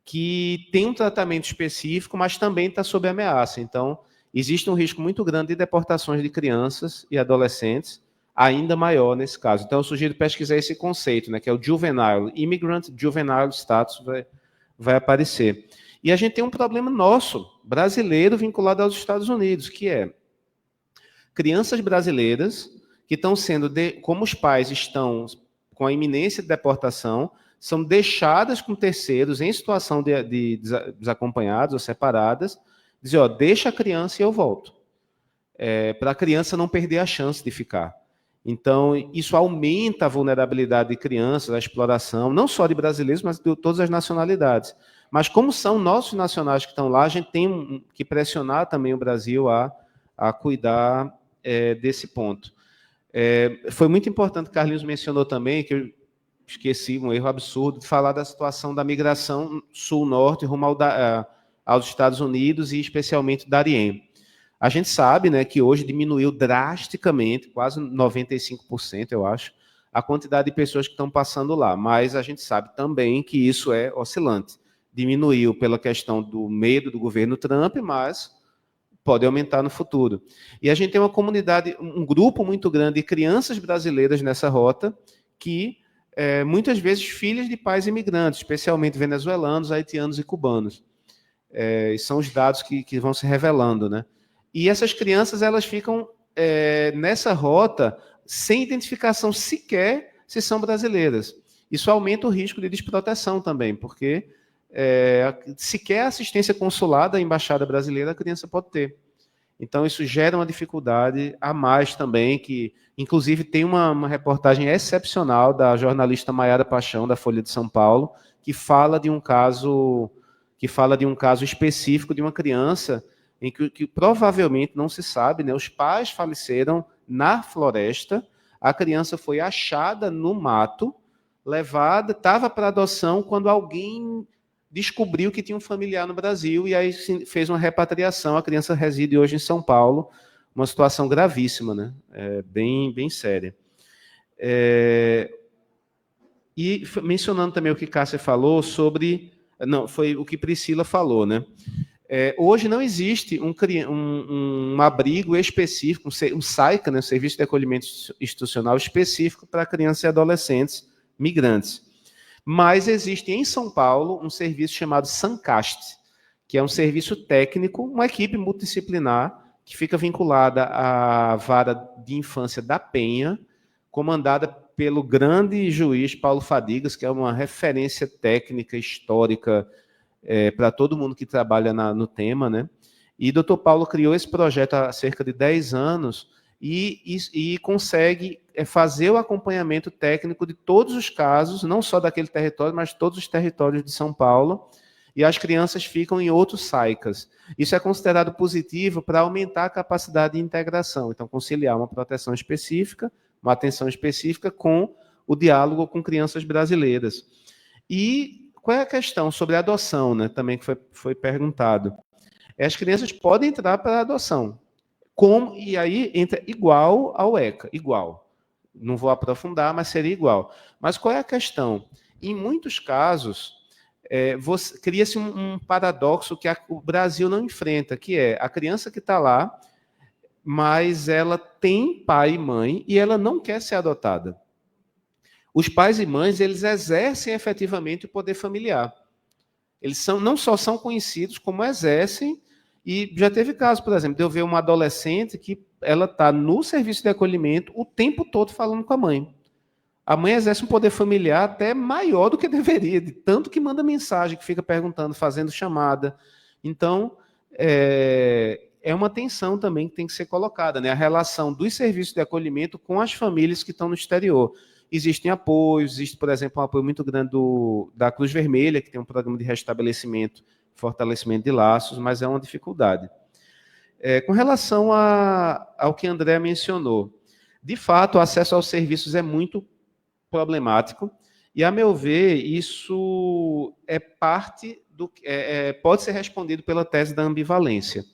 que tem um tratamento específico, mas também está sob ameaça. Então, existe um risco muito grande de deportações de crianças e adolescentes, ainda maior nesse caso. Então, eu sugiro pesquisar esse conceito, né, que é o Juvenile, Immigrant Juvenile Status, vai aparecer. E a gente tem um problema nosso, brasileiro, vinculado aos Estados Unidos, que é crianças brasileiras que estão sendo, como os pais estão com a iminência de deportação, são deixadas com terceiros em situação de desacompanhados ou separadas, dizer, deixa a criança e eu volto. Para a criança não perder a chance de ficar. Então, isso aumenta a vulnerabilidade de crianças, a exploração, não só de brasileiros, mas de todas as nacionalidades. Mas como são nossos nacionais que estão lá, a gente tem que pressionar também o Brasil a cuidar desse ponto. Foi muito importante, Carlinhos mencionou também, que eu esqueci, um erro absurdo, de falar da situação da migração sul-norte rumo aos Estados Unidos e especialmente Darien. A gente sabe, né, que hoje diminuiu drasticamente, quase 95%, eu acho, a quantidade de pessoas que estão passando lá, mas a gente sabe também que isso é oscilante. Diminuiu pela questão do medo do governo Trump, mas pode aumentar no futuro. E a gente tem uma comunidade, um grupo muito grande de crianças brasileiras nessa rota, que muitas vezes filhas de pais imigrantes, especialmente venezuelanos, haitianos e cubanos. São os dados que vão se revelando, né? E essas crianças, elas ficam nessa rota sem identificação sequer se são brasileiras. Isso aumenta o risco de desproteção também, porque sequer assistência consular da embaixada brasileira a criança pode ter. Então, isso gera uma dificuldade a mais também, que, inclusive, tem uma reportagem excepcional da jornalista Maiara Paixão, da Folha de São Paulo, que fala de um caso específico de uma criança em que provavelmente, não se sabe, né, os pais faleceram na floresta, a criança foi achada no mato, levada, estava para adoção, quando alguém descobriu que tinha um familiar no Brasil, e aí fez uma repatriação, a criança reside hoje em São Paulo, uma situação gravíssima, né? Bem, bem séria. E mencionando também o que Cássia falou sobre... Não, foi o que Priscila falou, né? Hoje não existe um abrigo específico, um SAICA, né, Serviço de Acolhimento Institucional específico para crianças e adolescentes migrantes. Mas existe em São Paulo um serviço chamado SANCAST, que é um serviço técnico, uma equipe multidisciplinar, que fica vinculada à Vara de Infância da Penha, comandada pelo grande juiz Paulo Fadigas, que é uma referência técnica, histórica, para todo mundo que trabalha no tema, né? E o Dr. Paulo criou esse projeto há cerca de 10 anos e consegue fazer o acompanhamento técnico de todos os casos, não só daquele território, mas de todos os territórios de São Paulo, e as crianças ficam em outros SAICAs. Isso é considerado positivo para aumentar a capacidade de integração. Então, conciliar uma proteção específica, uma atenção específica com o diálogo com crianças brasileiras. E qual é a questão sobre a adoção, né, também que foi perguntado? As crianças podem entrar para a adoção. E aí entra igual ao ECA, igual. Não vou aprofundar, mas seria igual. Mas qual é a questão? Em muitos casos, cria-se um paradoxo que o Brasil não enfrenta, que é a criança que está lá, mas ela tem pai e mãe e ela não quer ser adotada. Os pais e mães, eles exercem efetivamente o poder familiar. Eles não só são conhecidos, como exercem. E já teve caso, por exemplo, de eu ver uma adolescente que ela está no serviço de acolhimento o tempo todo falando com a mãe. A mãe exerce um poder familiar até maior do que deveria, de tanto que manda mensagem, que fica perguntando, fazendo chamada. Então, é uma tensão também que tem que ser colocada, né? A relação dos serviços de acolhimento com as famílias que estão no exterior. Existem apoios, existe, por exemplo, um apoio muito grande da Cruz Vermelha, que tem um programa de restabelecimento, fortalecimento de laços, mas é uma dificuldade. Com relação ao que André mencionou, de fato, o acesso aos serviços é muito problemático, e, a meu ver, isso é parte do pode ser respondido pela tese da ambivalência.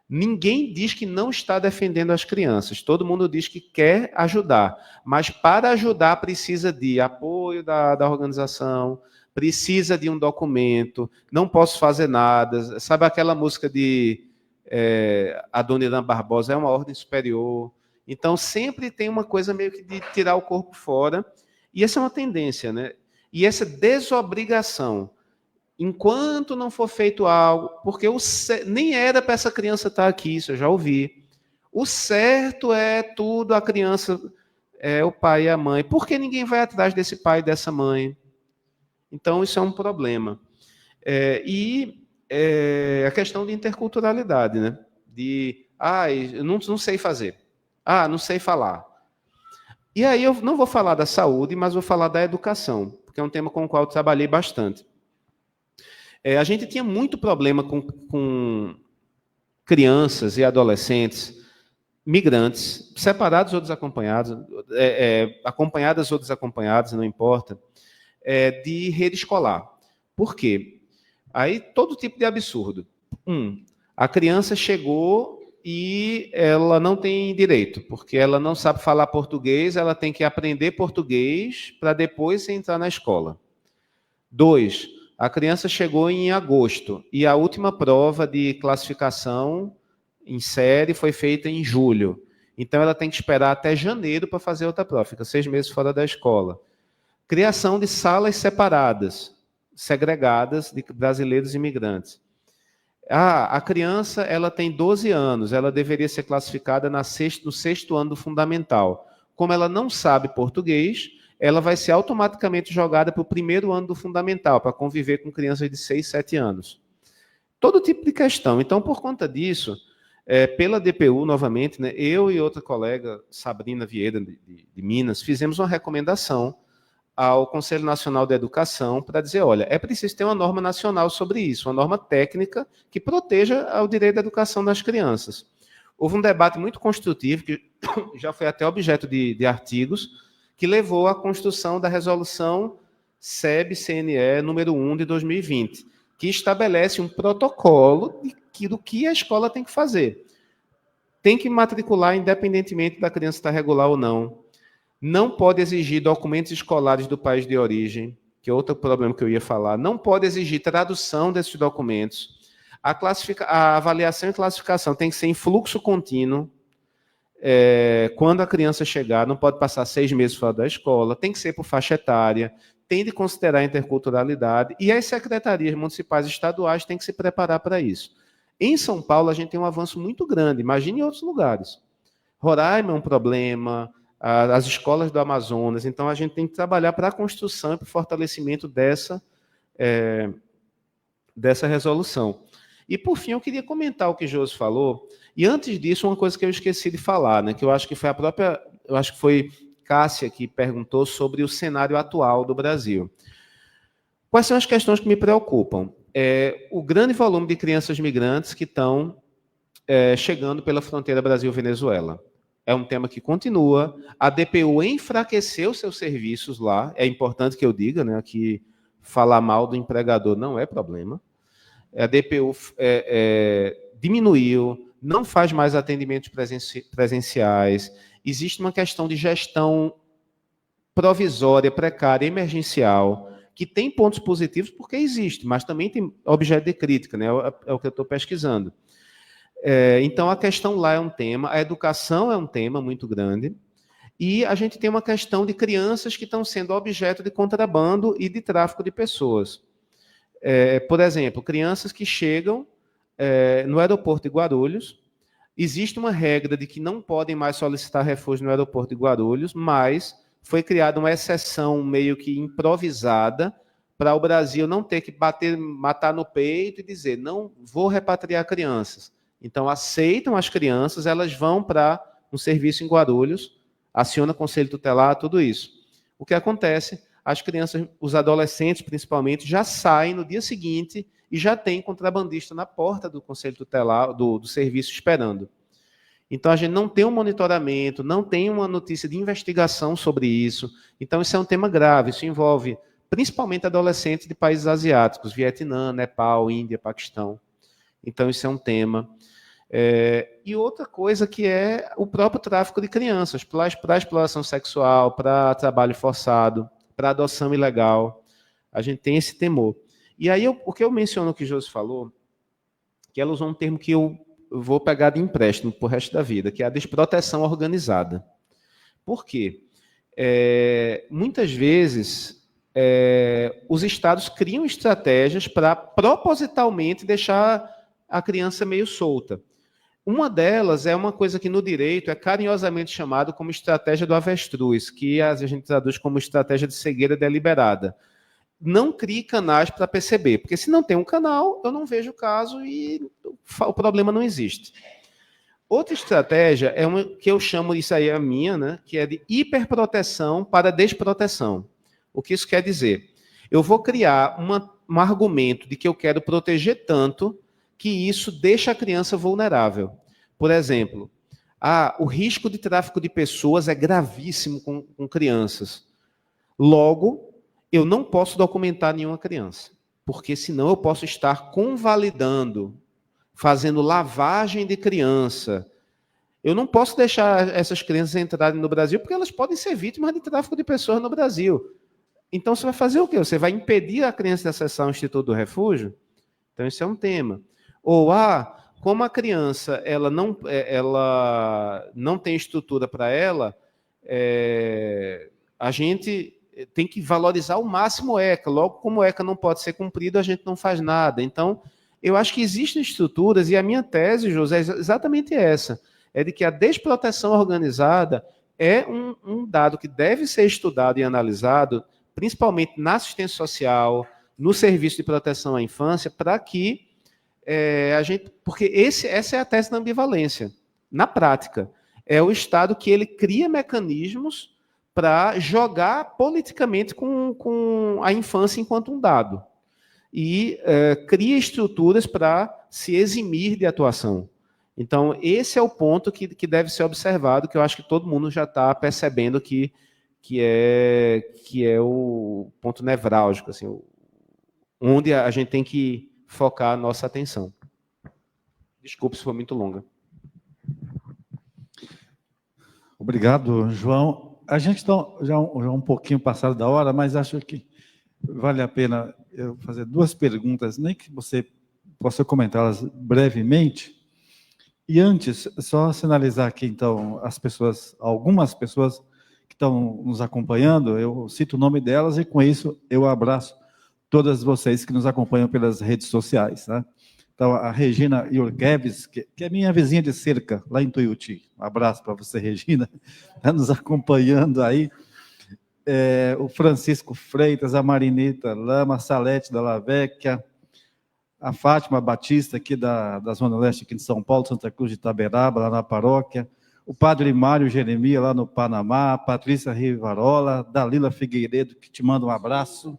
Ninguém diz que não está defendendo as crianças, todo mundo diz que quer ajudar, mas para ajudar precisa de apoio da organização, precisa de um documento, não posso fazer nada. Sabe aquela música de Adoniran Barbosa, é uma ordem superior. Então, sempre tem uma coisa meio que de tirar o corpo fora, e essa é uma tendência, né? E essa desobrigação, enquanto não for feito algo, porque nem era para essa criança estar aqui, isso eu já ouvi. O certo é tudo, a criança, o pai e a mãe. Por que ninguém vai atrás desse pai e dessa mãe? Então, isso é um problema. A questão de interculturalidade, né? Eu não sei fazer. Não sei falar. E aí eu não vou falar da saúde, mas vou falar da educação, porque é um tema com o qual eu trabalhei bastante. A gente tinha muito problema com crianças e adolescentes, migrantes, separados ou desacompanhados, acompanhadas ou desacompanhadas, não importa, de rede escolar. Por quê? Aí todo tipo de absurdo. A criança chegou e ela não tem direito, porque ela não sabe falar português, ela tem que aprender português para depois entrar na escola. 2, a criança chegou em agosto e a última prova de classificação em série foi feita em julho. Então, ela tem que esperar até janeiro para fazer outra prova, fica 6 meses fora da escola. Criação de salas separadas, segregadas de brasileiros e imigrantes. A criança ela tem 12 anos, ela deveria ser classificada no 6º ano do fundamental. Como ela não sabe português, ela vai ser automaticamente jogada para o 1º ano do fundamental, para conviver com crianças de 6, 7 anos. Todo tipo de questão. Então, por conta disso, pela DPU, novamente, né, eu e outra colega, Sabrina Vieira, de Minas, fizemos uma recomendação ao Conselho Nacional de Educação para dizer, olha, é preciso ter uma norma nacional sobre isso, uma norma técnica que proteja o direito à educação das crianças. Houve um debate muito construtivo, que já foi até objeto de artigos, que levou à construção da resolução SEB-CNE número 1 de 2020, que estabelece um protocolo do que a escola tem que fazer. Tem que matricular independentemente da criança estar regular ou não. Não pode exigir documentos escolares do país de origem, que é outro problema que eu ia falar. Não pode exigir tradução desses documentos. A avaliação e classificação tem que ser em fluxo contínuo. Quando a criança chegar, não pode passar 6 meses fora da escola, tem que ser por faixa etária, tem de considerar a interculturalidade, e as secretarias municipais e estaduais têm que se preparar para isso. Em São Paulo, a gente tem um avanço muito grande, imagine em outros lugares. Roraima é um problema, as escolas do Amazonas, então a gente tem que trabalhar para a construção e para o fortalecimento dessa resolução. E, por fim, eu queria comentar o que Josi falou, e antes disso, uma coisa que eu esqueci de falar, né, que eu acho que foi Cássia que perguntou sobre o cenário atual do Brasil. Quais são as questões que me preocupam? o grande volume de crianças migrantes que estão chegando pela fronteira Brasil-Venezuela. É um tema que continua. A DPU enfraqueceu seus serviços lá. É importante que eu diga, né, que falar mal do empregador não é problema. A DPU diminuiu, não faz mais atendimentos presenciais. Existe uma questão de gestão provisória, precária, emergencial, que tem pontos positivos porque existe, mas também tem objeto de crítica, né? É o que eu estou pesquisando. Então, a questão lá é um tema, a educação é um tema muito grande, e a gente tem uma questão de crianças que estão sendo objeto de contrabando e de tráfico de pessoas. Por exemplo, crianças que chegam no aeroporto de Guarulhos, existe uma regra de que não podem mais solicitar refúgio no aeroporto de Guarulhos, mas foi criada uma exceção meio que improvisada para o Brasil não ter que matar no peito e dizer, não vou repatriar crianças. Então, aceitam as crianças, elas vão para um serviço em Guarulhos, aciona conselho tutelar, tudo isso. O que acontece? As crianças, os adolescentes principalmente, já saem no dia seguinte e já tem contrabandista na porta do conselho tutelar, do serviço, esperando. Então, a gente não tem um monitoramento, não tem uma notícia de investigação sobre isso. Então, isso é um tema grave. Isso envolve principalmente adolescentes de países asiáticos, Vietnã, Nepal, Índia, Paquistão. Então, isso é um tema. E outra coisa que é o próprio tráfico de crianças, para exploração sexual, para trabalho forçado, para adoção ilegal. A gente tem esse temor. E aí, o que eu menciono que o Josi falou, que ela usou um termo que eu vou pegar de empréstimo para o resto da vida, que é a desproteção organizada. Por quê? Muitas vezes, os estados criam estratégias para propositalmente deixar a criança meio solta. Uma delas é uma coisa que no direito é carinhosamente chamado como estratégia do avestruz, que a gente traduz como estratégia de cegueira deliberada. Não crie canais para perceber, porque se não tem um canal, eu não vejo o caso e o problema não existe. Outra estratégia é uma que eu chamo, isso aí é a minha, né, que é de hiperproteção para desproteção. O que isso quer dizer? Eu vou criar um argumento de que eu quero proteger tanto que isso deixa a criança vulnerável. Por exemplo, o risco de tráfico de pessoas é gravíssimo com crianças. Logo, eu não posso documentar nenhuma criança, porque senão eu posso estar convalidando, fazendo lavagem de criança. Eu não posso deixar essas crianças entrarem no Brasil, porque elas podem ser vítimas de tráfico de pessoas no Brasil. Então, você vai fazer o quê? Você vai impedir a criança de acessar o Instituto do Refúgio? Então, isso é um tema. Ou, como a criança ela não tem estrutura para ela, a gente tem que valorizar ao máximo o ECA. Logo, como o ECA não pode ser cumprido, a gente não faz nada. Então, eu acho que existem estruturas, e a minha tese, José, é exatamente essa, é de que a desproteção organizada é um dado que deve ser estudado e analisado, principalmente na assistência social, no serviço de proteção à infância, para que porque essa é a tese da ambivalência. Na prática, é o Estado que ele cria mecanismos para jogar politicamente com a infância enquanto um dado. E cria estruturas para se eximir de atuação. Então, esse é o ponto que deve ser observado, que eu acho que todo mundo já está percebendo que é o ponto nevrálgico, assim, onde a gente tem que focar a nossa atenção. Desculpe se foi muito longa. Obrigado, João. A gente está já um pouquinho passado da hora, mas acho que vale a pena eu fazer duas perguntas, nem que você possa comentá-las brevemente. E antes, só sinalizar aqui, então, algumas pessoas que estão nos acompanhando, eu cito o nome delas e, com isso, eu abraço todas vocês que nos acompanham pelas redes sociais, né? Então, a Regina Iorgueves, que é minha vizinha de cerca, lá em Tuiuti. Um abraço para você, Regina, está nos acompanhando aí. O Francisco Freitas, a Marinita Lama, a Salete da Lavecchia, a Fátima Batista, aqui da Zona Leste, aqui de São Paulo, Santa Cruz de Itaberaba, lá na paróquia, o Padre Mário Jeremias, lá no Panamá, a Patrícia Rivarola, Dalila Figueiredo, que te manda um abraço.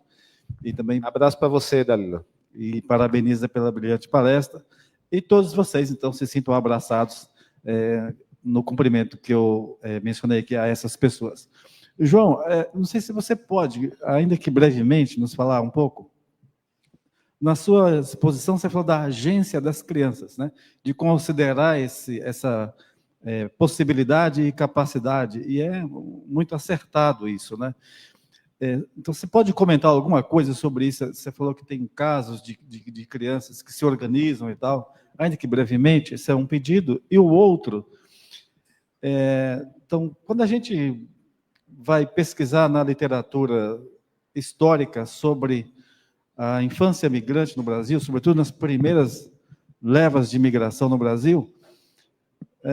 E também abraço para você, Dalila. e parabeniza pela brilhante palestra. E todos vocês, então, se sintam abraçados no cumprimento que eu mencionei aqui a essas pessoas. João, não sei se você pode, ainda que brevemente, nos falar um pouco. Na sua exposição, você falou da agência das crianças, né? De considerar essa possibilidade e capacidade, e é muito acertado isso, né? Então, você pode comentar alguma coisa sobre isso? Você falou que tem casos de crianças que se organizam e tal, ainda que brevemente, esse é um pedido. E o outro, então, quando a gente vai pesquisar na literatura histórica sobre a infância migrante no Brasil, sobretudo nas primeiras levas de imigração no Brasil,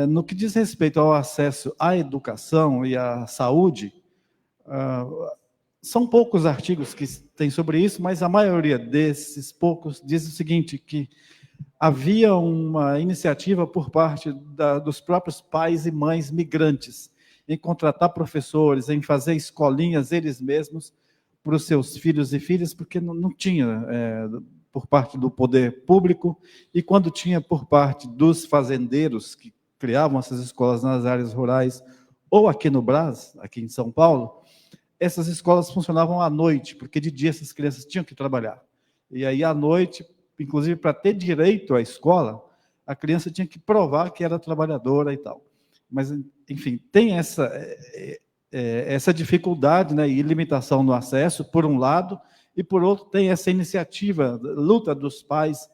no que diz respeito ao acesso à educação e à saúde, são poucos artigos que têm sobre isso, mas a maioria desses poucos diz o seguinte, que havia uma iniciativa por parte dos próprios pais e mães migrantes em contratar professores, em fazer escolinhas eles mesmos para os seus filhos e filhas, porque não tinha por parte do poder público, e quando tinha por parte dos fazendeiros que criavam essas escolas nas áreas rurais, ou aqui no Brás, aqui em São Paulo, essas escolas funcionavam à noite, porque de dia essas crianças tinham que trabalhar. E aí, à noite, inclusive para ter direito à escola, a criança tinha que provar que era trabalhadora e tal. Mas, enfim, tem essa dificuldade, né, e limitação no acesso, por um lado, e, por outro, tem essa iniciativa, luta dos pais,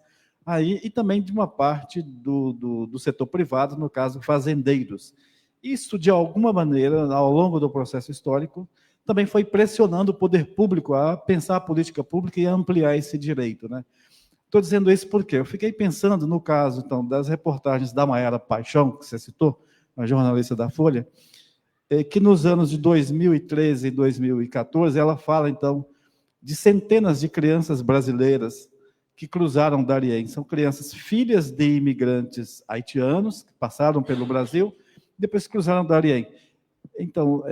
aí, e também de uma parte do setor privado, no caso, fazendeiros. Isso, de alguma maneira, ao longo do processo histórico, também foi pressionando o poder público a pensar a política pública e a ampliar esse direito, né? Estou dizendo isso porque eu fiquei pensando no caso, então, das reportagens da Maiara Paixão, que você citou, a jornalista da Folha, que nos anos de 2013 e 2014, ela fala, então, de centenas de crianças brasileiras que cruzaram Darién. São crianças filhas de imigrantes haitianos, que passaram pelo Brasil, depois cruzaram Darién. Então,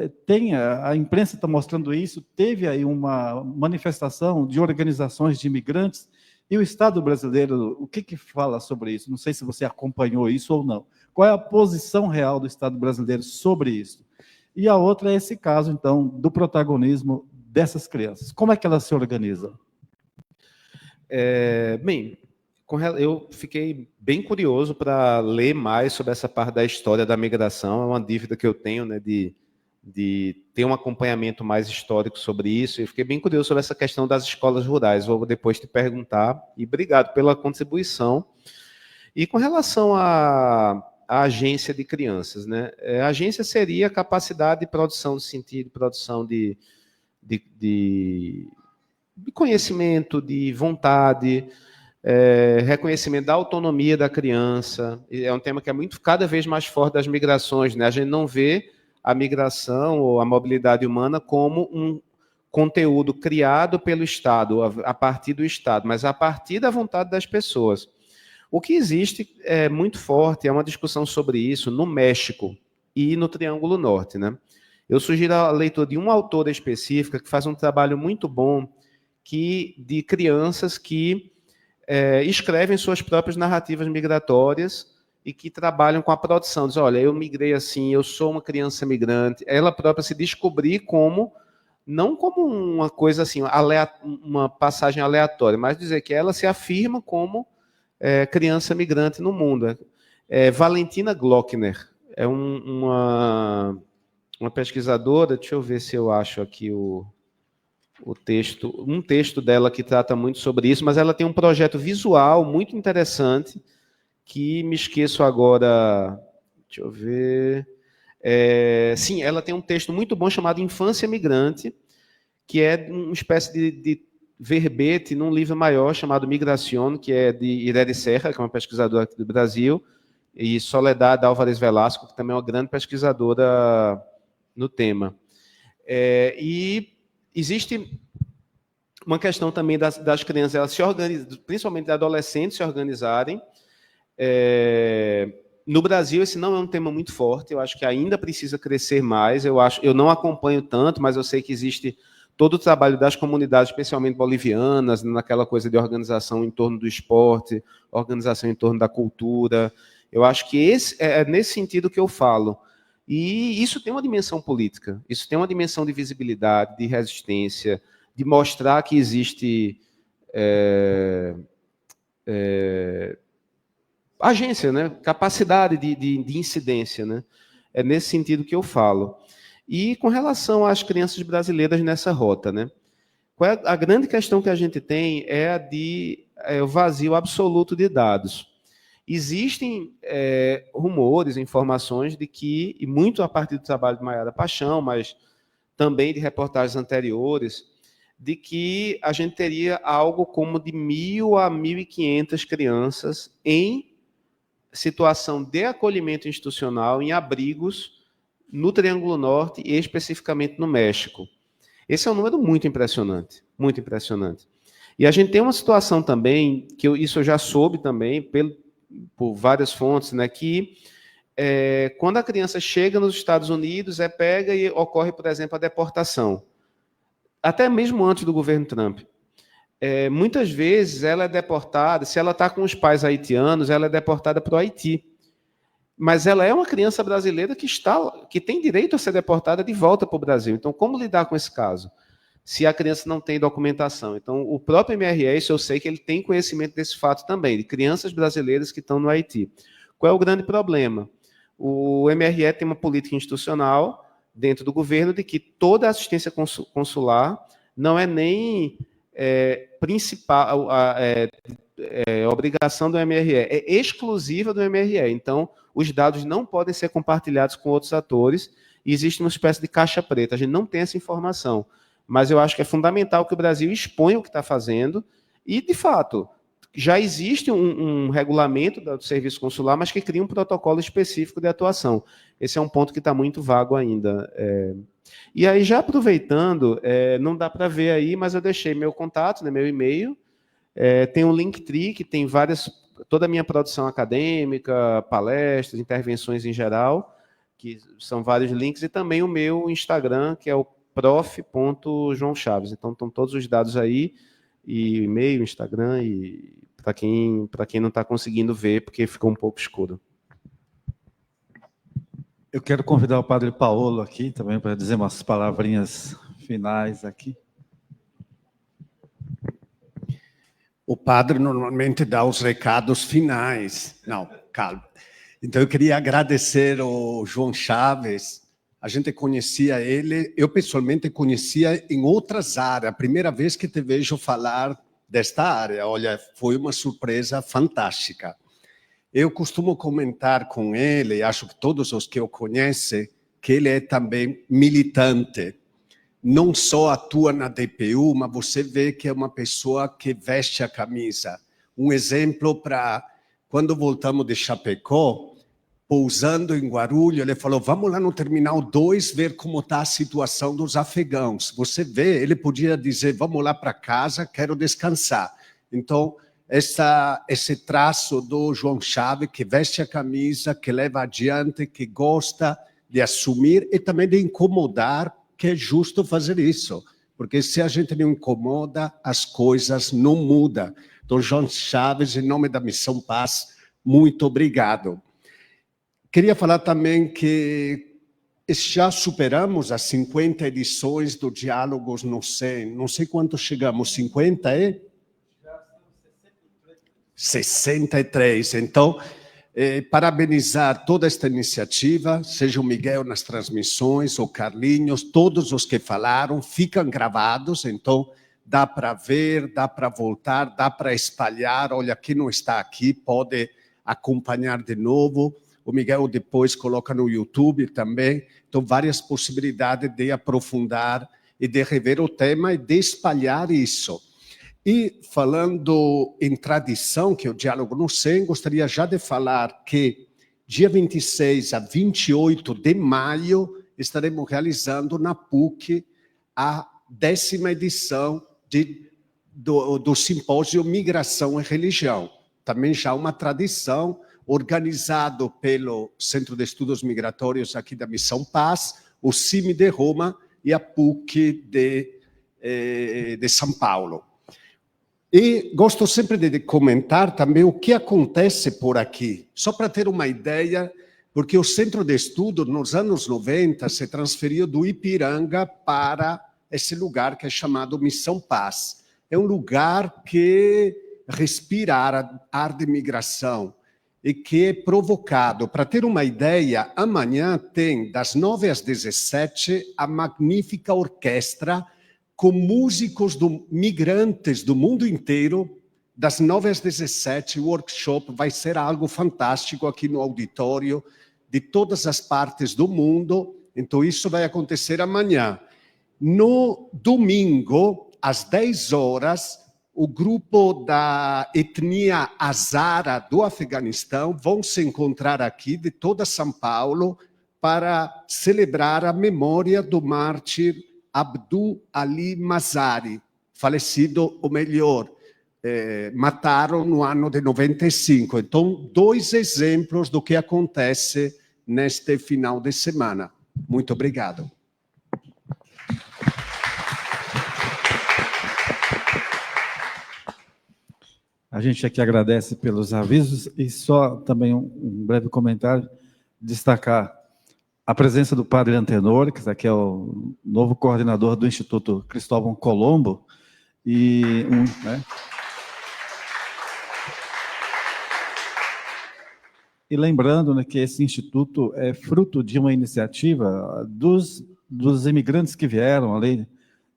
a imprensa está mostrando isso, teve aí uma manifestação de organizações de imigrantes, e o Estado brasileiro, o que fala sobre isso? Não sei se você acompanhou isso ou não. Qual é a posição real do Estado brasileiro sobre isso? E a outra é esse caso, então, do protagonismo dessas crianças. Como é que elas se organizam? Bem, eu fiquei bem curioso para ler mais sobre essa parte da história da migração. É uma dívida que eu tenho, né, de ter um acompanhamento mais histórico sobre isso. Eu fiquei bem curioso sobre essa questão das escolas rurais. Vou depois te perguntar. E obrigado pela contribuição. E com relação à agência de crianças, né? A agência seria a capacidade de produção de sentido, produção de conhecimento, de vontade, reconhecimento da autonomia da criança. É um tema que é cada vez mais forte das migrações, né? A gente não vê a migração ou a mobilidade humana como um conteúdo criado pelo Estado, a partir do Estado, mas a partir da vontade das pessoas. O que existe é muito forte, é uma discussão sobre isso no México e no Triângulo Norte, né? Eu sugiro a leitura de uma autora específica que faz um trabalho muito bom de crianças que escrevem suas próprias narrativas migratórias e que trabalham com a produção. Diz, olha, eu migrei assim, eu sou uma criança migrante. Ela própria se descobrir não como uma coisa assim, uma passagem aleatória, mas dizer que ela se afirma como criança migrante no mundo. Valentina Glockner é uma pesquisadora, deixa eu ver se eu acho aqui um texto dela que trata muito sobre isso, mas ela tem um projeto visual muito interessante, que me esqueço agora, deixa eu ver... sim, ela tem um texto muito bom chamado Infância Migrante, que é uma espécie de verbete num livro maior chamado Migración, que é de Irene Serra, que é uma pesquisadora aqui do Brasil, e Soledad Álvarez Velasco, que também é uma grande pesquisadora no tema. E existe uma questão também das crianças, elas se organizam, principalmente adolescentes se organizarem. No Brasil, esse não é um tema muito forte, eu acho que ainda precisa crescer mais, eu não acompanho tanto, mas eu sei que existe todo o trabalho das comunidades, especialmente bolivianas, naquela coisa de organização em torno do esporte, organização em torno da cultura. Eu acho que é nesse sentido que eu falo. E isso tem uma dimensão política, isso tem uma dimensão de visibilidade, de resistência, de mostrar que existe agência, né? Capacidade de incidência. Né? É nesse sentido que eu falo. E com relação às crianças brasileiras nessa rota, né? Qual é a grande questão que a gente tem é a de o vazio absoluto de dados. Existem rumores, informações de que, e muito a partir do trabalho de Maiara Paixão, mas também de reportagens anteriores, de que a gente teria algo como de 1.000 a 1.500 crianças em situação de acolhimento institucional, em abrigos, no Triângulo Norte e especificamente no México. Esse é um número muito impressionante, muito impressionante. E a gente tem uma situação também, que isso eu já soube também, por várias fontes, né, que quando a criança chega nos Estados Unidos, pega e ocorre, por exemplo, a deportação. Até mesmo antes do governo Trump. Muitas vezes ela é deportada, se ela está com os pais haitianos, ela é deportada para o Haiti. Mas ela é uma criança brasileira que tem direito a ser deportada de volta para o Brasil. Então, como lidar com esse caso? Se a criança não tem documentação. Então, o próprio MRS, eu sei que ele tem conhecimento desse fato também, de crianças brasileiras que estão no Haiti. Qual é o grande problema? O MRE tem uma política institucional dentro do governo de que toda assistência consular não é nem principal, obrigação do MRE, é exclusiva do MRE. Então, os dados não podem ser compartilhados com outros atores e existe uma espécie de caixa preta. A gente não tem essa informação. Mas eu acho que é fundamental que o Brasil exponha o que está fazendo e, de fato, já existe um regulamento do serviço consular, mas que cria um protocolo específico de atuação. Esse é um ponto que está muito vago ainda. E aí, já aproveitando, não dá para ver aí, mas eu deixei meu contato, né, meu e-mail, tem um Linktree, que tem toda a minha produção acadêmica, palestras, intervenções em geral, que são vários links, e também o meu Instagram, que é o prof.joãochaves. Então, estão todos os dados aí, e e-mail, Instagram, e para quem não está conseguindo ver, porque ficou um pouco escuro. Eu quero convidar o padre Paulo aqui também para dizer umas palavrinhas finais aqui. O padre normalmente dá os recados finais. Não, calma. Então, eu queria agradecer ao João Chaves. A gente conhecia ele, eu pessoalmente conhecia em outras áreas. A primeira vez que te vejo falar desta área, olha, foi uma surpresa fantástica. Eu costumo comentar com ele, acho que todos os que o conhecem, que ele é também militante. Não só atua na DPU, mas você vê que é uma pessoa que veste a camisa. Um exemplo para quando voltamos de Chapecó, pousando em Guarulhos, ele falou, vamos lá no Terminal 2 ver como está a situação dos afegãos. Você vê, ele podia dizer, vamos lá para casa, quero descansar. Então, esse traço do João Chaves, que veste a camisa, que leva adiante, que gosta de assumir e também de incomodar, que é justo fazer isso. Porque se a gente não incomoda, as coisas não mudam. Então, João Chaves, em nome da Missão Paz, muito obrigado. Queria falar também que já superamos as 50 edições do Diálogos no SEM. Não sei quanto chegamos, 50 e? 63. Então, parabenizar toda esta iniciativa, seja o Miguel nas transmissões, o Carlinhos, todos os que falaram, ficam gravados, então dá para ver, dá para voltar, dá para espalhar. Olha, quem não está aqui pode acompanhar de novo. O Miguel depois coloca no YouTube também. Então, várias possibilidades de aprofundar e de rever o tema e de espalhar isso. E falando em tradição, que é o Diálogo no SEM, gostaria já de falar que dia 26 a 28 de maio estaremos realizando na PUC a 10ª edição do Simpósio Migração e Religião. Também já uma tradição, organizado pelo Centro de Estudos Migratórios aqui da Missão Paz, o CIMI de Roma e a PUC de de São Paulo. E gosto sempre de comentar também o que acontece por aqui, só para ter uma ideia, porque o centro de estudo, nos anos 90, se transferiu do Ipiranga para esse lugar que é chamado Missão Paz. É um lugar que respira ar de migração e que é provocado. Para ter uma ideia, amanhã tem, das 9 às 17, a magnífica orquestra com músicos migrantes do mundo inteiro. Das 9 às 17, o workshop vai ser algo fantástico aqui no auditório, de todas as partes do mundo. Então, isso vai acontecer amanhã. No domingo, às 10 horas, o grupo da etnia Hazara do Afeganistão vão se encontrar aqui, de toda São Paulo, para celebrar a memória do mártir Abdul Ali Mazari, falecido, ou melhor, mataram no ano de 95. Então, 2 exemplos do que acontece neste final de semana. Muito obrigado. A gente aqui agradece pelos avisos e só também um breve comentário, destacar a presença do padre Antenor, que aqui é o novo coordenador do Instituto Cristóvão Colombo, e E lembrando, né, que esse instituto é fruto de uma iniciativa dos imigrantes que vieram ali,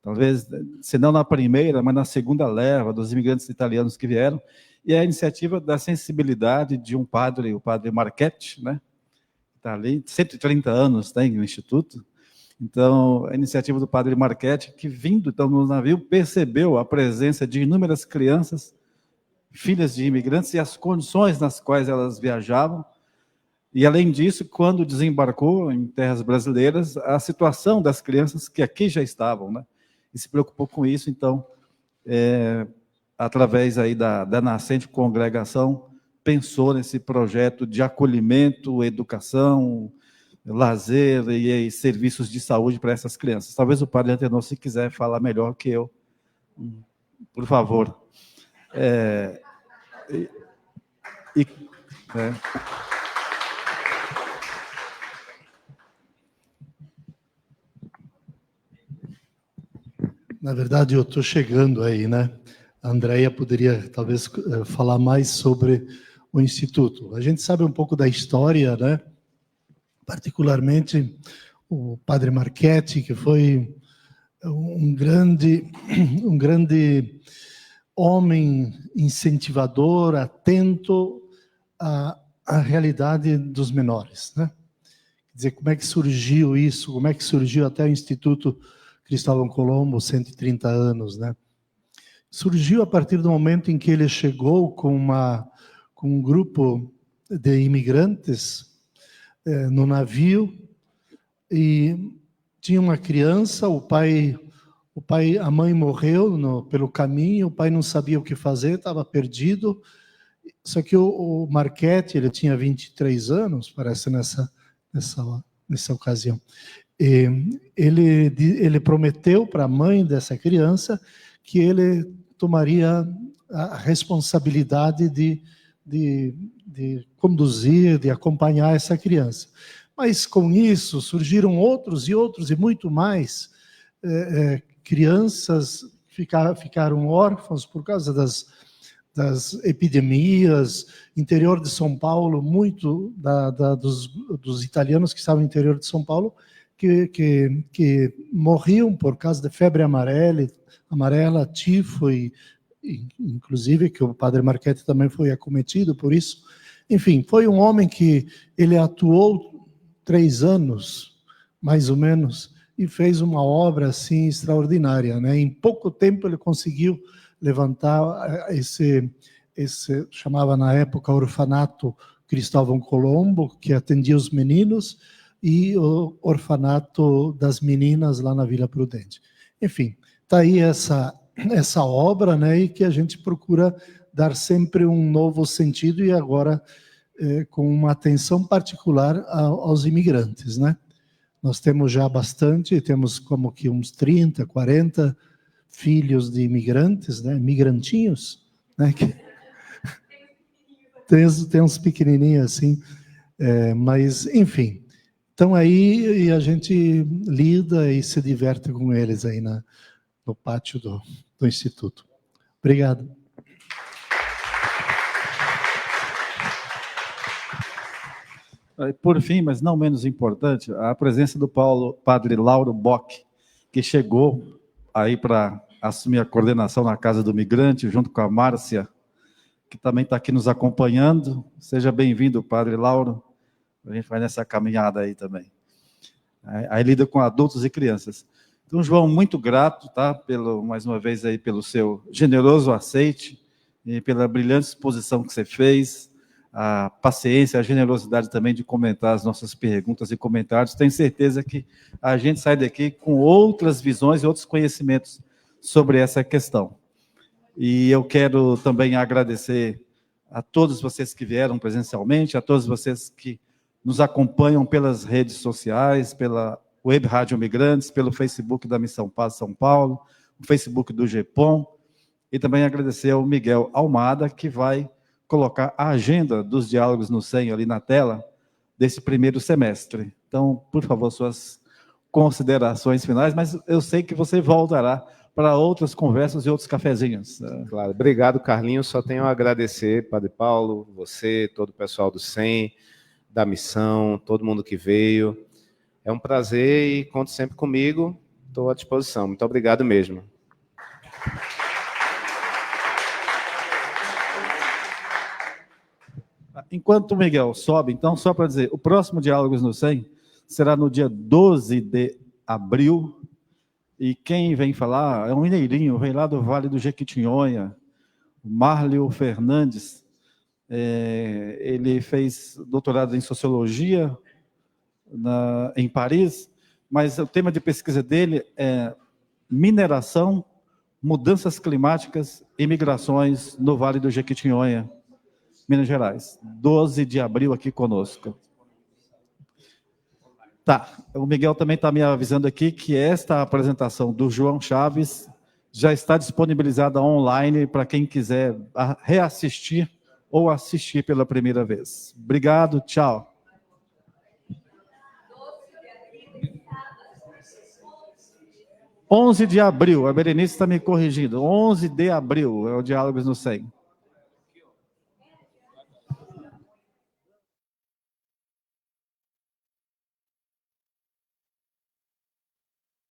talvez, se não na primeira, mas na segunda leva dos imigrantes italianos que vieram, e é a iniciativa da sensibilidade de um padre, o padre Marchetti, né, está ali, 130 anos tem no instituto. Então, a iniciativa do padre Marchetti, que vindo então no navio, percebeu a presença de inúmeras crianças, filhas de imigrantes, e as condições nas quais elas viajavam. E, além disso, quando desembarcou em terras brasileiras, a situação das crianças que aqui já estavam, né? E se preocupou com isso. Então, através aí da nascente congregação, pensou nesse projeto de acolhimento, educação, lazer e serviços de saúde para essas crianças. Talvez o padre Antenor, se quiser falar melhor que eu, por favor. Na verdade, eu estou chegando aí, né? A Andréia poderia, talvez, falar mais sobre o Instituto. A gente sabe um pouco da história, né? Particularmente o padre Marchetti, que foi um grande homem incentivador, atento à realidade dos menores, né? Quer dizer, como é que surgiu isso? Como é que surgiu até o Instituto Cristóvão Colombo, 130 anos, né? Surgiu a partir do momento em que ele chegou com um grupo de imigrantes no navio, e tinha uma criança, a mãe morreu pelo caminho, o pai não sabia o que fazer, estava perdido. Só que o Marchetti, ele tinha 23 anos, parece, nessa ocasião. Ele prometeu para a mãe dessa criança que ele tomaria a responsabilidade de conduzir, de acompanhar essa criança. Mas com isso surgiram outros e muito mais crianças ficaram órfãos por causa das epidemias. Interior de São Paulo, muito dos italianos que estavam no interior de São Paulo, que morriam por causa de febre amarela, tifo, e inclusive que o padre Marchetti também foi acometido por isso. Enfim, foi um homem que ele atuou 3 anos, mais ou menos, e fez uma obra assim extraordinária, né? Em pouco tempo ele conseguiu levantar esse chamava na época orfanato Cristóvão Colombo, que atendia os meninos, e o orfanato das meninas lá na Vila Prudente. Enfim, está aí essa obra, né, e que a gente procura dar sempre um novo sentido, e agora com uma atenção particular aos imigrantes, né? Nós temos já bastante, temos como que uns 30, 40 filhos de imigrantes, né, migrantinhos, né, que tem uns pequenininhos assim, mas, enfim. Então, aí a gente lida e se diverte com eles aí no pátio do Instituto. Obrigado. Por fim, mas não menos importante, a presença do padre Lauro Bock, que chegou aí para assumir a coordenação na Casa do Migrante, junto com a Márcia, que também está aqui nos acompanhando. Seja bem-vindo, padre Lauro. A gente vai nessa caminhada aí também. Aí lida com adultos e crianças. Então, João, muito grato, tá? Mais uma vez aí pelo seu generoso aceite e pela brilhante exposição que você fez, a paciência, a generosidade também de comentar as nossas perguntas e comentários. Tenho certeza que a gente sai daqui com outras visões e outros conhecimentos sobre essa questão. E eu quero também agradecer a todos vocês que vieram presencialmente, a todos vocês que nos acompanham pelas redes sociais, pela Web Rádio Migrantes, pelo Facebook da Missão Paz São Paulo, o Facebook do GEPOM, e também agradecer ao Miguel Almada, que vai colocar a agenda dos diálogos no SEM ali na tela, desse primeiro semestre. Então, por favor, suas considerações finais, mas eu sei que você voltará para outras conversas e outros cafezinhos. Claro, obrigado, Carlinhos. Só tenho a agradecer, Padre Paulo, você, todo o pessoal do SEM, da missão, todo mundo que veio. É um prazer e conte sempre comigo. Estou à disposição. Muito obrigado mesmo. Enquanto o Miguel sobe, então, só para dizer, o próximo Diálogos no SEM será no dia 12 de abril, e quem vem falar é um mineirinho, vem lá do Vale do Jequitinhonha, Márlio Fernandes. Ele fez doutorado em Sociologia em Paris, mas o tema de pesquisa dele é mineração, mudanças climáticas e migrações no Vale do Jequitinhonha, Minas Gerais. 12 de abril aqui conosco. Tá, o Miguel também está me avisando aqui que esta apresentação do João Chaves já está disponibilizada online para quem quiser reassistir ou assistir pela primeira vez. Obrigado, tchau. 11 de abril, a Berenice está me corrigindo. 11 de abril é o Diálogos no SEM.